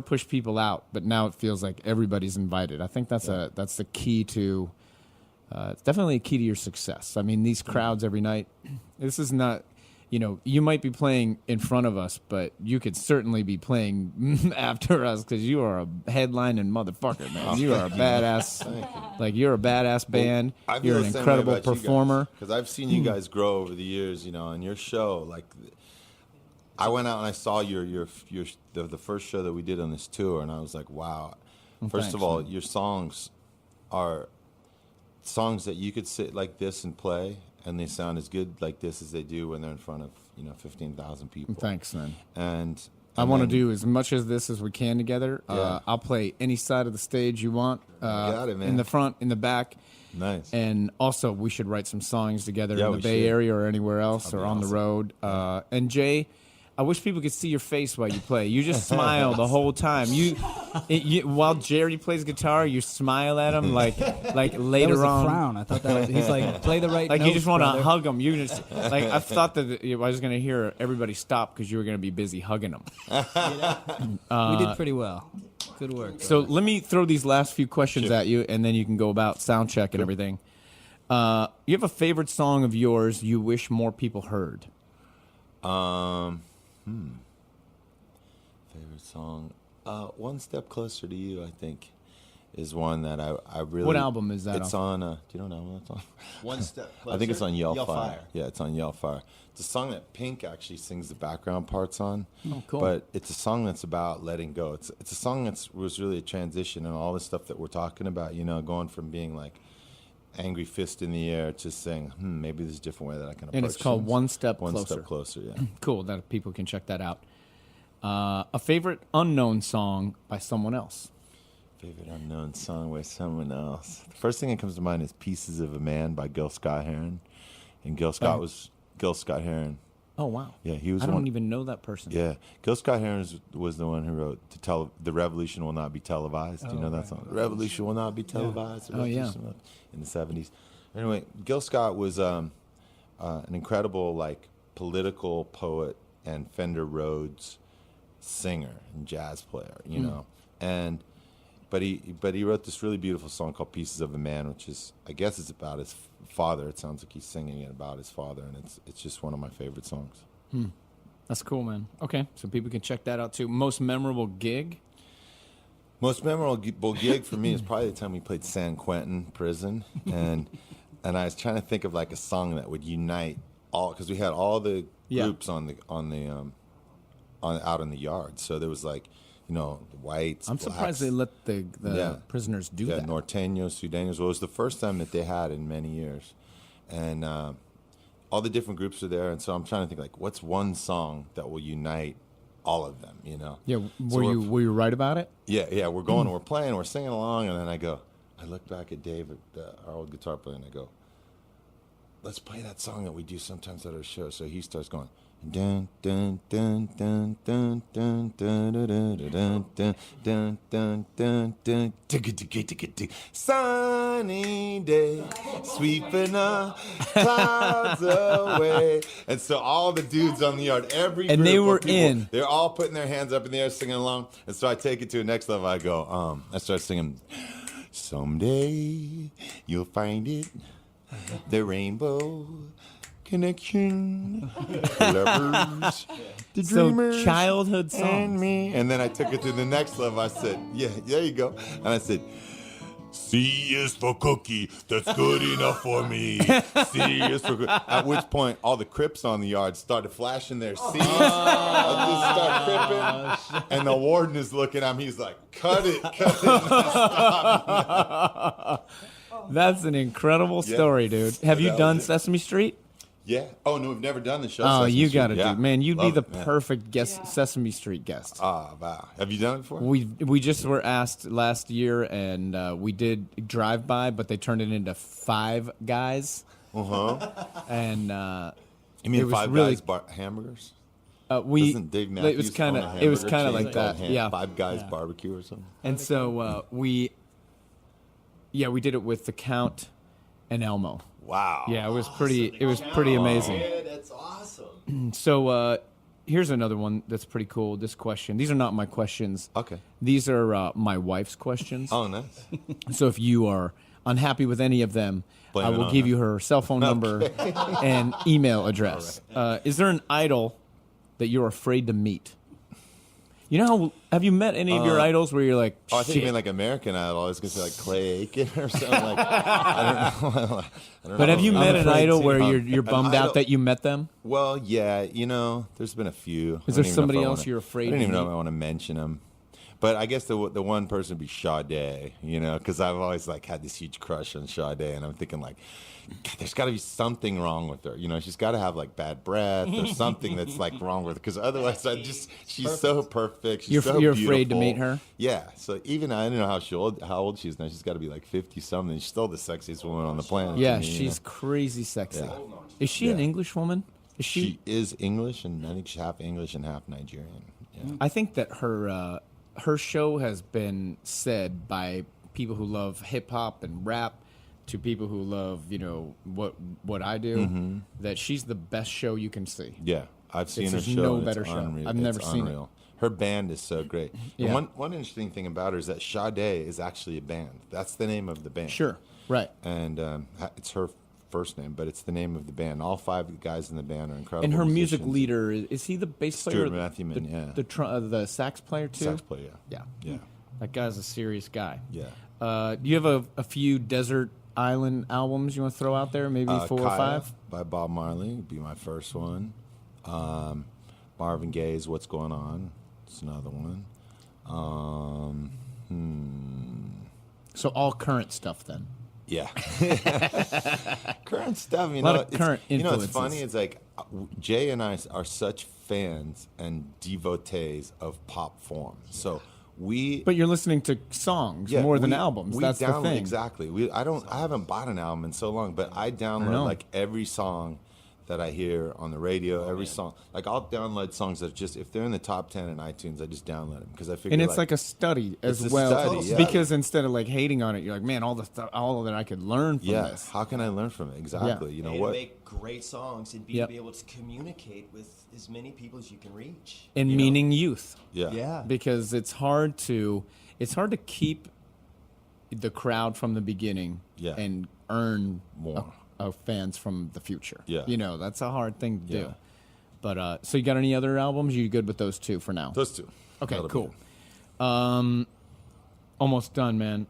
push people out, but now it feels like everybody's invited. I think that's the key to it's definitely a key to your success. I mean, these crowds every night. This is not, you might be playing in front of us, but you could certainly be playing after us because you are a headlining motherfucker, man. You are a badass. Like, you're a badass band. I feel You're the an same way incredible about you guys, performer. because I've seen you guys grow over the years, on your show. Like, I went out and I saw the first show that we did on this tour, and I was like, wow. First thanks, of all, man. your songs are songs that you could sit like this and play, and they sound as good like this as they do when they're in front of 15,000 people. Thanks, man. And I want to then- do as much as this as we can together. Yeah. I'll play any side of the stage you want. got it, man. In the front, in the back. Nice. And also, we should write some songs together Yeah, in the we Bay should. Area or anywhere else That'd or be on the awesome. road. And Jay, I wish people could see your face while you play. You just smile the whole time. While Jerry plays guitar, you smile at him like That later was a on. frown. I thought that was, he's like, play the right Like notes, you just want to brother. hug him. You just like I thought that I was going to hear everybody stop because you were going to be busy hugging them. We did pretty well. Good work. So let me throw these last few questions at you, and then you can go about sound check and everything. You have a favorite song of yours you wish more people heard? Favorite song? One Step Closer to You, I think, is one that I really... What album is that It's off? on... do you know what album that's on? One step closer. I think it's on Yell Yell Fire. Yeah, it's on Yell Fire. It's a song that Pink actually sings the background parts on. Oh, cool. But it's a song that's about letting go. It's a song that was really a transition and all the stuff that we're talking about, going from being like angry fist in the air to saying, maybe there's a different way that I can approach And it's called things. One Step One Closer. Step Closer, yeah. Cool, that people can check that out. A favorite unknown song by someone else? Favorite unknown song by someone else. The first thing that comes to mind is Pieces of a Man by Gil Scott-Heron. And Gil Scott was Gil Scott-Heron. Oh, wow. Yeah, he was I the don't one. even know that person. Yeah, Gil Scott-Heron was the one who wrote "The Revolution Will Not Be Televised." Do you know that song? The Revolution will not be televised. The Oh, yeah. Revolution will- In the '70s. Anyway, Gil Scott was an incredible political poet and Fender Rhodes singer and jazz player. But he wrote this really beautiful song called "Pieces of a Man," which is, I guess, it's about his father. It sounds like he's singing it about his father, and it's just one of my favorite songs. That's cool, man. Okay, so people can check that out too. Most memorable gig? Most memorable gig for me is probably the time we played San Quentin Prison, and I was trying to think of a song that would unite all, because we had all the groups out in the yard. So there was the whites. I'm surprised they let the prisoners do that. Norteños, Sudanos. Well, it was the first time that they had in many years, and all the different groups are there. And so I'm trying to think what's one song that will unite all of them. Yeah, So were you right about it? Yeah, we're going, we're playing, we're singing along, and then I look back at David, our old guitar player, and I go, let's play that song that we do sometimes at our show. So he starts going, dun dun dun dun dun dun dun dun dun dun dun dun dun dun dun. Sunny day, sweeping the clouds away. And so all the dudes on the yard, every And group they of were people, in. they're all putting their hands up in the air, singing along. And so I take it to the next level. I go, I start singing, someday you'll find it, the rainbow connection, lovers, the So dreamers, childhood and songs. me. And then I took it to the next level. I said, yeah, there you go. And I said, C is for cookie. That's good enough for me. C is for cookie. At which point, all the Crips on the yard started flashing their C's. I just start cripping. And the warden is looking at me. He's like, cut it. Stop. That's an incredible story, dude. Have you that done was it. Sesame Street? Yeah. Oh, no, we've never done the show. Oh, Sesame you Street. got to Yeah. do, man. You'd be Love the it, man. perfect guest, Sesame Street guest. Ah, wow. Have you done it before? We just were asked last year, and we did drive by, but they turned it into Five Guys, and You mean it was Five really- Guys hamburgers? we Doesn't Dave it was Matthews kind own a of it was hamburger kind of chain like called that, yeah. Five Guys Barbecue or something? And so we did it with the Count and Elmo. Wow. Yeah, it was pretty amazing. Yeah, that's awesome. So here's another one that's pretty cool. This question. These are not my questions. Okay. These are my wife's questions. Oh, nice. So if you are unhappy with any of them, Blame I it will on give her. you her cell phone number and email address. Is there an idol that you're afraid to meet? You know how, have you met any of your idols where you're like, Oh, I think you shit? mean like American Idol. I was going to say like Clay Aiken or something. Like, I don't know. But have you I'm met an afraid idol to. where you're bummed idol- out that you met them? Well, yeah, there's been a few. Is I there don't even know if somebody I else wanna- you're afraid I don't to even know meet? if I want to mention them. But I guess the one person would be Sade, because I've always like had this huge crush on Sade, and I'm thinking like, God, there's got to be something wrong with her. She's got to have like bad breath or something that's like wrong with her, because otherwise she's so perfect. She's so You're afraid to beautiful. meet her? Yeah. So even I don't know how old she is now. She's got to be like 50 something. She's still the sexiest woman on the planet. Yeah, to me, she's crazy sexy. Yeah. Is she an Yeah. English woman? Is She is English, and I think she's half English and half Nigerian. Yeah. I think that her show has been said by people who love hip hop and rap to people who love what I do, that she's the best show you can see. Yeah, I've seen her There's show. no and better it's show. unreal. I've never It's seen it. unreal. Her band is so great. Yeah. And one interesting thing about her is that Sade is actually a band. That's the name of the band. Sure, right. And it's her first name, but it's the name of the band. All five guys in the band are incredible. And her music musicians. leader, is he the bass player? Stuart Matthewman, yeah. The sax player too? Sax player, Yeah. yeah. That guy's a serious guy. Yeah. Do you have a few desert island albums you want to throw out there? Maybe 4 or Kaya 5? by Bob Marley would be my first one. Marvin Gaye's "What's Going On." It's another one. So all current stuff then. Yeah. Current stuff, A lot of current it's influences. funny. It's like Jay and I are such fans and devotees of pop form. So But you're listening to songs yeah, more than we- albums. we That's the download- thing. Exactly. I haven't bought an album in so long, but I download know. like every song that I hear on the radio. Every song, like I'll download songs that just if they're in the top 10 in iTunes, I just download them because I figure. And it's like a study as It's a well, study, yeah. because instead of like hating on it, you're like, man, all that I could learn from yeah. this. How can I learn from it? Exactly. You know And what? make great songs and Yep. be able to communicate with as many people as you can reach. And you know? meaning youth, Yeah. Yeah. because it's hard to keep the crowd from the beginning Yeah. and earn More. of fans from the future. Yeah. That's a hard thing to Yeah. do. But so you got any other albums? You good with those two for now? Those two. Okay, That'll be cool. good. Almost done, man.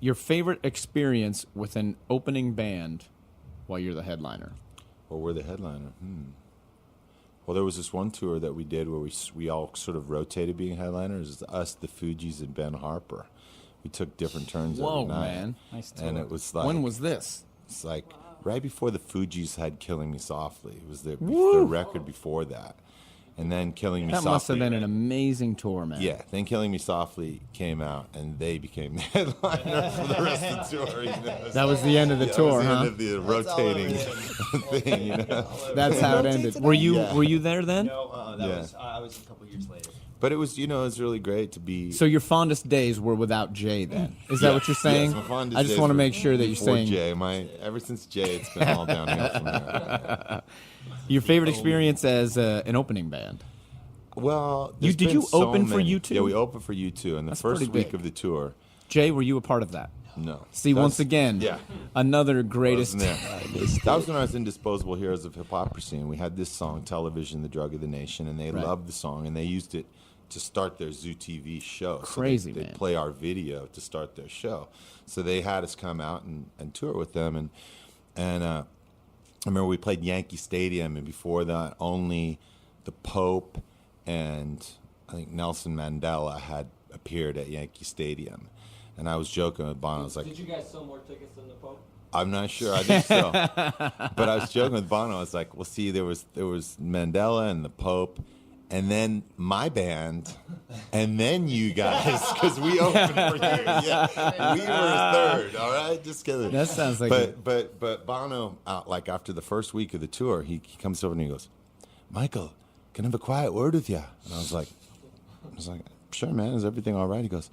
Your favorite experience with an opening band while you're the headliner? Or we're the headliner. Well, there was this one tour that we did where we all sort of rotated being headliners. It's us, the Fugees, and Ben Harper. We took different turns Whoa, every night. man. Nice And tour. it was like When was this? It's like right before the Fugees had "Killing Me Softly." It was the record before that, and then "Killing Me That Softly." must have been an amazing tour, man. Yeah, then "Killing Me Softly" came out, and they became the headliner for the rest of the tour. That was the end of the Yeah, tour, it was the huh? end of the rotating thing. That's how it ended. Were you there then? No, Yeah. I was a couple years later. But it was, it was really great to be. So your fondest days were without Jay then? Is that what you're saying? Yes, my fondest I just days want to were make sure that you're before saying Jay. Ever since Jay, it's been all downhill from there. your favorite experience as an opening band. Well, Did you open for U2? Yeah, we opened for U2 in the That's first pretty week big. of the tour. Jay, were you a part of that? No. See, once again, yeah. another greatest. Wasn't there. That was when I was in Disposable Heroes of Hypocrisy, and we had this song, Television, the Drug of the Nation, and they loved the song, and they used it to start their Zoo TV show. Crazy, so man. They'd play our video to start their show. So they had us come out and tour with them, and I remember we played Yankee Stadium, and before that, only the Pope and I think Nelson Mandela had appeared at Yankee Stadium. And I was joking with Bono. I was like, did you guys sell more tickets than the Pope? I'm not sure. I think so. But I was joking with Bono. I was like, well, see, there was Mandela and the Pope, and then my band, and then you guys, because we opened for you. Yeah, we were third. All right, just kidding. That sounds like. But Bono, like after the first week of the tour, he comes over and he goes, Michael, can I have a quiet word with you? And I was like, sure, man. Is everything all right? He goes,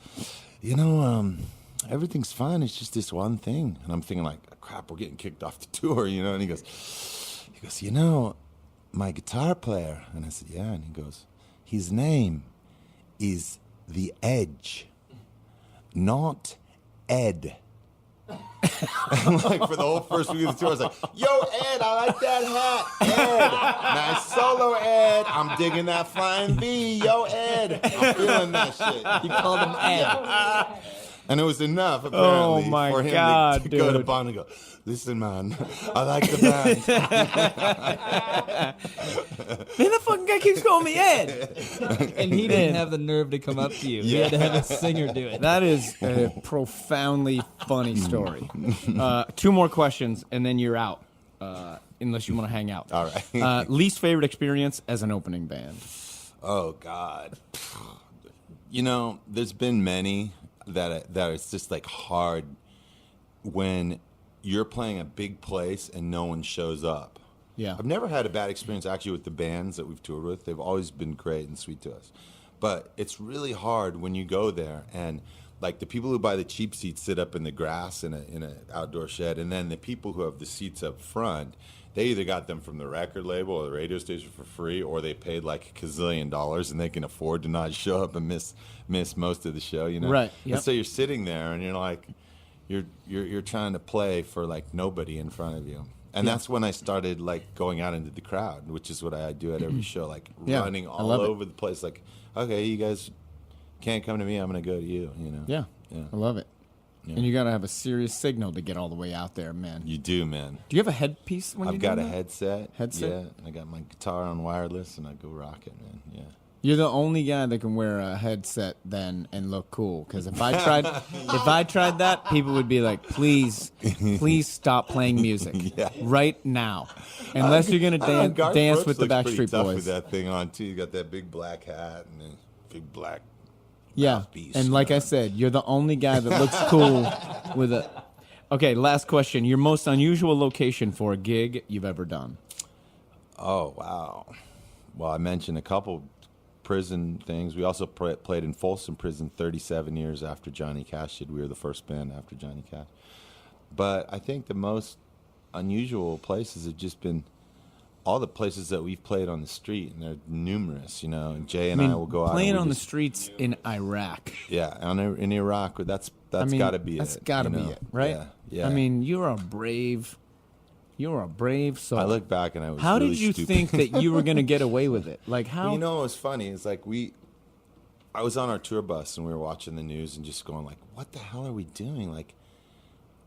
everything's fine. It's just this one thing. And I'm thinking like, crap, we're getting kicked off the tour, And he goes, my guitar player. And I said, yeah. And he goes, his name is The Edge, not Ed. And like for the whole first week of the tour, I was like, yo, Ed, I like that hat. Ed. Nice solo, Ed. I'm digging that flying V. Yo, Ed. I'm feeling that shit. You called him Ed. And it was enough, apparently, for him to go to Bono and go, listen, man, I like the band. Man, the fucking guy keeps calling me Ed. And he didn't have the nerve to come up to you. He had to have a singer do it. That is a profoundly funny story. 2 more questions, and then you're out, unless you want to hang out. All right. Least favorite experience as an opening band? Oh, God. There's been many that it's just like hard when you're playing a big place and no one shows up. Yeah. I've never had a bad experience actually with the bands that we've toured with. They've always been great and sweet to us. But it's really hard when you go there and like the people who buy the cheap seats sit up in the grass in a outdoor shed, and then the people who have the seats up front, they either got them from the record label or the radio station for free, or they paid like $1 gazillion and they can afford to not show up and miss most of the show, Right. Yep. And so you're sitting there and you're like, you're trying to play for like nobody in front of you. And that's when I started like going out into the crowd, which is what I do at every show, like running all over the place. Like, okay, you guys can't come to me, I'm going to go to you, Yeah. I love it. Yeah. And you got to have a serious signal to get all the way out there, man. You do, man. Do you have a headpiece when I've got a headset. Headset? Yeah, I got my guitar on wireless, and I go rock it, man. Yeah. You're the only guy that can wear a headset then and look cool. Because if I tried that, people would be like, please stop playing music right now, unless you're gonna dance with the Backstreet Boys. With that thing on too, you got that big black hat and a big black. Yeah, and like I said, you're the only guy that looks cool with a. Okay, last question. Your most unusual location for a gig you've ever done? Oh wow! Well, I mentioned a couple prison things. We also played in Folsom Prison 37 years after Johnny Cash did. We were the first band after Johnny Cash. But I think the most unusual places have just been all the places that we've played on the street, and they're numerous, And Jay and I will go out. Playing on the streets in Iraq. Yeah, in Iraq, that's got to be it. That's got to be it, right? Yeah. I mean, you're a brave soul. I look back and I was How really did you stupid. think that you were going to get away with it? Like how? What was funny? It's like I was on our tour bus and we were watching the news and just going like, what the hell are we doing? Like,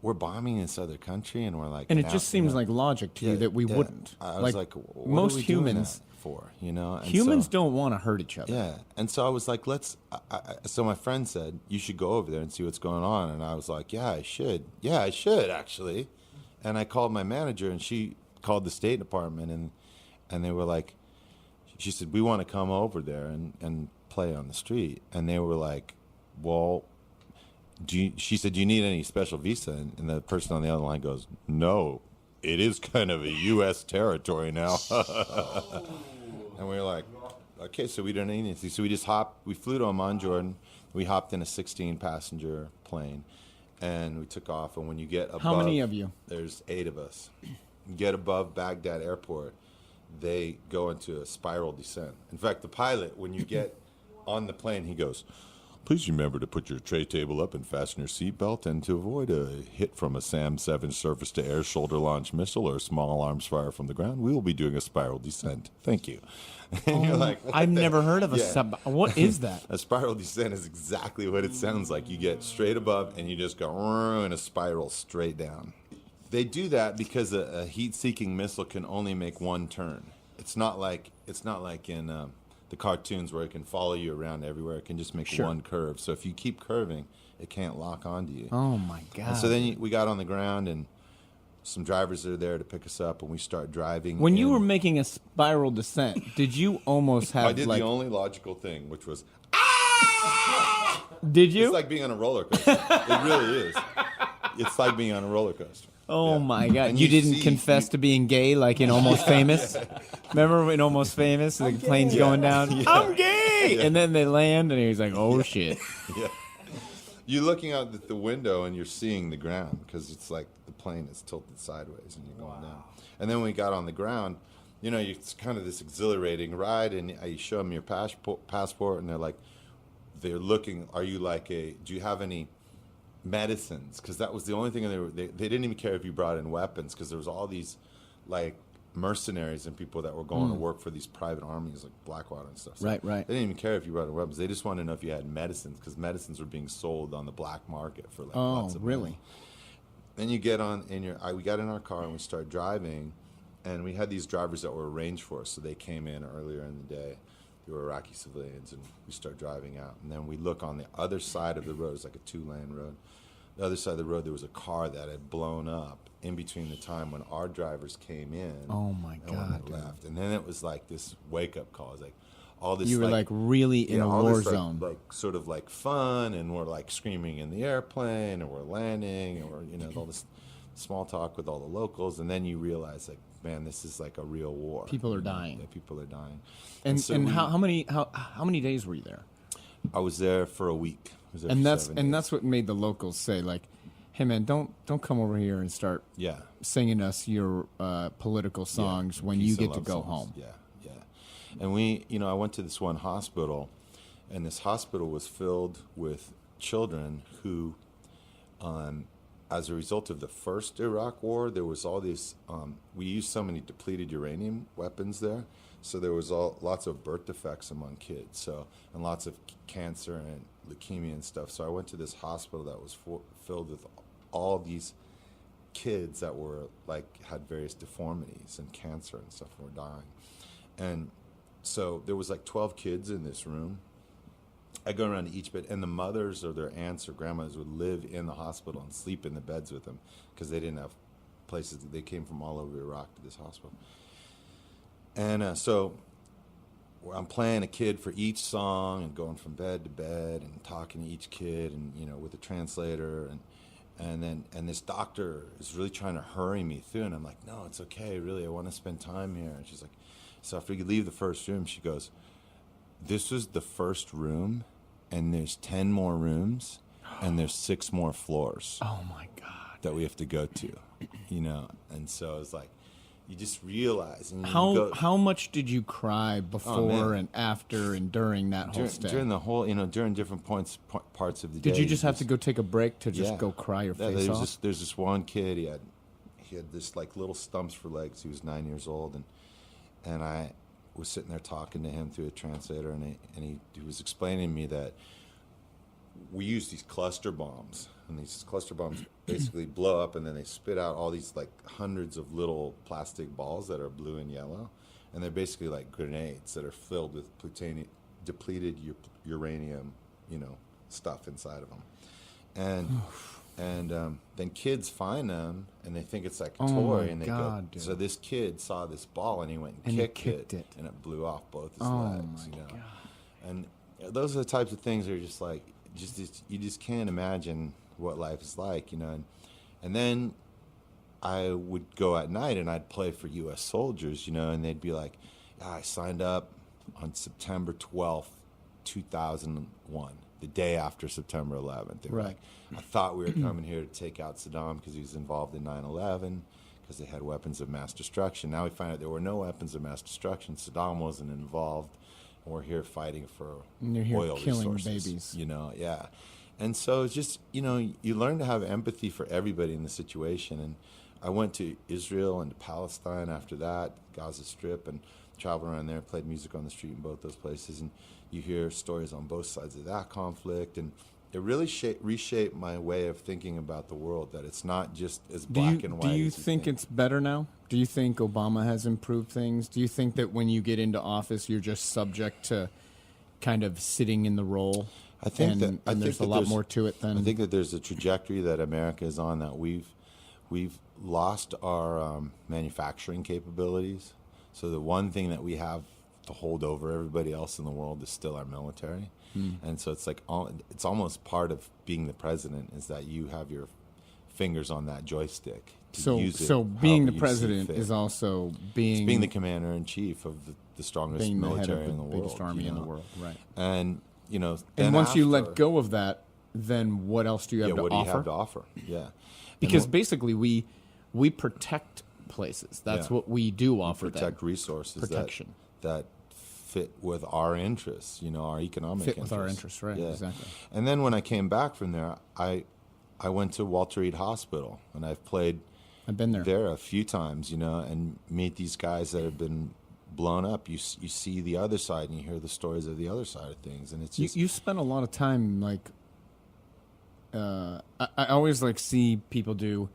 we're bombing this other country and we're like, and it just seems like logic to you that we wouldn't. I was like, what most are we doing humans that for, And humans so, don't want to hurt each other. Yeah, and so I was like, so my friend said, you should go over there and see what's going on, and I was like, yeah, I should actually, and I called my manager and she called the State Department and they were like, she said, we want to come over there and play on the street, and they were like, well. She said, do you need any special visa? And the person on the other line goes, no, it is kind of a U.S. territory now. And we were like, okay, so we don't need anything. So we flew to Amman, Jordan. We hopped in a 16-passenger plane, and we took off. And when you get above... How many of you? There's 8 of us. You get above Baghdad Airport, they go into a spiral descent. In fact, the pilot, when you get on the plane, he goes... Please remember to put your tray table up and fasten your seatbelt, and to avoid a hit from a SAM-7 surface-to-air shoulder-launched missile or small arms fire from the ground, we will be doing a spiral descent. Thank you. And you're like, I've never heard of a Yeah. sub. What is that? A spiral descent is exactly what it sounds like. You get straight above, and you just go in a spiral straight down. They do that because a heat-seeking missile can only make one turn. It's not like in the cartoons where it can follow you around everywhere. It can just make one curve. So if you keep curving, it can't lock onto you. Oh my God! And so then we got on the ground, and some drivers are there to pick us up, and we start driving. When you in. were making a spiral descent, did you almost have I did like? the only logical thing, which was Did you? it's like being on a roller coaster. It really is. It's like being on a roller coaster. Oh Yeah. my God! And You you didn't see- confess to being gay like in Almost Famous. Remember in Almost Famous, the plane's going down. I'm gay, and then they land, and he's like, "Oh shit!" Yeah. You're looking out the window and you're seeing the ground because it's like the plane is tilted sideways and you're going down. And then when we got on the ground, it's kind of this exhilarating ride, and you show them your passport, and they're looking. Are you do you have any medicines? Because that was the only thing. They didn't even care if you brought in weapons, because there was all these mercenaries and people that were going to work for these private armies like Blackwater and stuff. So Right. They didn't even care if you brought in weapons. They just wanted to know if you had medicines, because medicines were being sold on the black market for lots of really? money. Then you get on we got in our car and we started driving, and we had these drivers that were arranged for us. So they came in earlier in the day. They were Iraqi civilians, and we start driving out. And then we look on the other side of the road. It's like a 2-lane road. The other side of the road, there was a car that had blown up in between the time when our drivers came in. Oh my and when God! they left. And then it was like this wake-up call. It was like all this. You were really in a all war this, zone. Sort of fun, and we're screaming in the airplane, and we're landing, and we're all this small talk with all the locals, and then you realize man, this is like a real war. People are dying. Yeah, people are dying. And so how many days were you there? I was there for a week. I was there And for that's 7 and days. that's what made the locals say hey man, don't come over here and start Yeah. singing us your political songs when Peace you and get to love go songs. home. Yeah. And I went to this one hospital, and this hospital was filled with children who, as a result of the first Iraq war, there was all these, we used so many depleted uranium weapons there, so there was lots of birth defects among kids, and lots of cancer and leukemia and stuff. So I went to this hospital that was filled with all these kids that were had various deformities and cancer and stuff, and were dying. And so there was 12 kids in this room. I go around to each bed, and the mothers or their aunts or grandmothers would live in the hospital and sleep in the beds with them, because they didn't have places. They came from all over Iraq to this hospital. And so I'm playing a kid for each song and going from bed to bed and talking to each kid, and with a translator, and this doctor is really trying to hurry me through, and I'm like, no, it's okay, really, I want to spend time here. And she's like, so after you leave the first room, she goes, this was the first room, and there's 10 more rooms, and there's 6 more floors. Oh my God! That we have to go to, And so it's you just realize. And How much did you cry before and after and during that whole stay? During the whole, during different parts of the day. Did you just have to go take a break to just go cry your face off? There's this one kid. He had this little stumps for legs. He was 9 years old, and I was sitting there talking to him through a translator, and he was explaining to me that we use these cluster bombs, and these cluster bombs basically blow up, and then they spit out all these hundreds of little plastic balls that are blue and yellow, and they're basically like grenades that are filled with depleted uranium, stuff inside of them, and then kids find them, and they think it's like a toy, and they go. Dude. So this kid saw this ball, and he went and kicked it, and it blew off both his legs. God. And those are the types of things that are just you just can't imagine what life is like, And then I would go at night and I'd play for U.S. soldiers, and they'd be like, I signed up on September 12th, 2001, the day after September 11th. They were like, I thought we were coming here to take out Saddam because he was involved in 9/11, because they had weapons of mass destruction. Now we find out there were no weapons of mass destruction. Saddam wasn't involved. we're here fighting for And you're here oil killing resources, babies. you know, yeah. And so it's just, you know, you learn to have empathy for everybody in the situation. And I went to Israel and to Palestine after that, Gaza Strip, and traveled around there, played music on the street in both those places. And you hear stories on both sides of that conflict. And it really reshaped my way of thinking about the world, that it's not just as black and white. Do you as think it's better now? Do you think Obama has improved things? Do you think that when you get into office, you're just subject to kind of sitting in the role? I think there's a lot more to it than... I think that there's a trajectory that America is on, that we've lost our manufacturing capabilities. So the one thing that we have to hold over everybody else in the world is still our military. And so it's like it's almost part of being the president is that you have your fingers on that joystick. So being the president is also being the commander in chief of the strongest military in the world, biggest army in the world, right? And you know, and once you let go of that, then what else do you have to what offer? do you have to offer? Yeah, because basically we protect places. That's what we do offer. Protect resources. Protection that fit with our interests, you know, our economic interests. With our interests, right? Yeah. Exactly. And then when I came back from there, I went to Walter Reed Hospital, and I've been there a few times, you know, and meet these guys that have been blown up. You see the other side, and you hear the stories of the other side of things, and it's just you spend a lot of time like. I always like see people do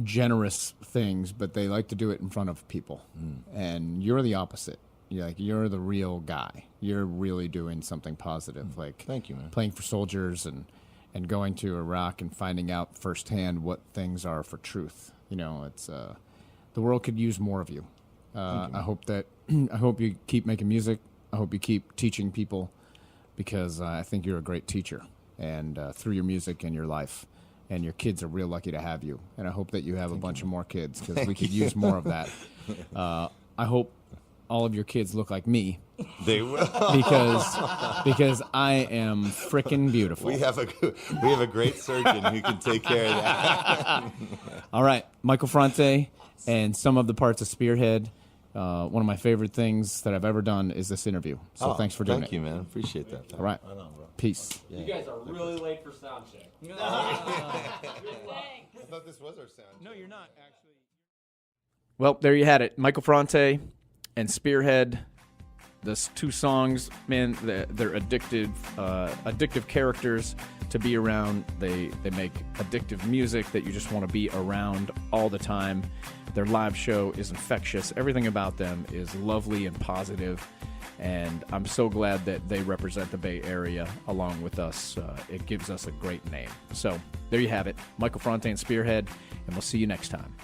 generous things, but they like to do it in front of people. And you're the opposite. You're the real guy. You're really doing something positive. Like, thank you, man. Playing for soldiers and going to Iraq and finding out firsthand what things are for truth. You know, it's the world could use more of you. I hope you keep making music. I hope you keep teaching people, because I think you're a great teacher, and through your music and your life. And your kids are real lucky to have you. And I hope that you have a bunch of more kids, because we could use more of that. I hope all of your kids look like me. They will. because I am frickin' beautiful. We have a great surgeon who can take care of that. All right, Michael Franti and some of the parts of Spearhead. One of my favorite things that I've ever done is this interview. So thanks for doing it. Thank you, man. Appreciate that. All right. Peace. You guys are really late for sound check. I thought this was our sound. No, you're not, actually. Well, there you had it. Michael Franti and Spearhead. Those two songs, man, they're addictive characters to be around. They make addictive music that you just want to be around all the time. Their live show is infectious. Everything about them is lovely and positive. And I'm so glad that they represent the Bay Area along with us. It gives us a great name. So there you have it. Michael Franti and Spearhead, and we'll see you next time.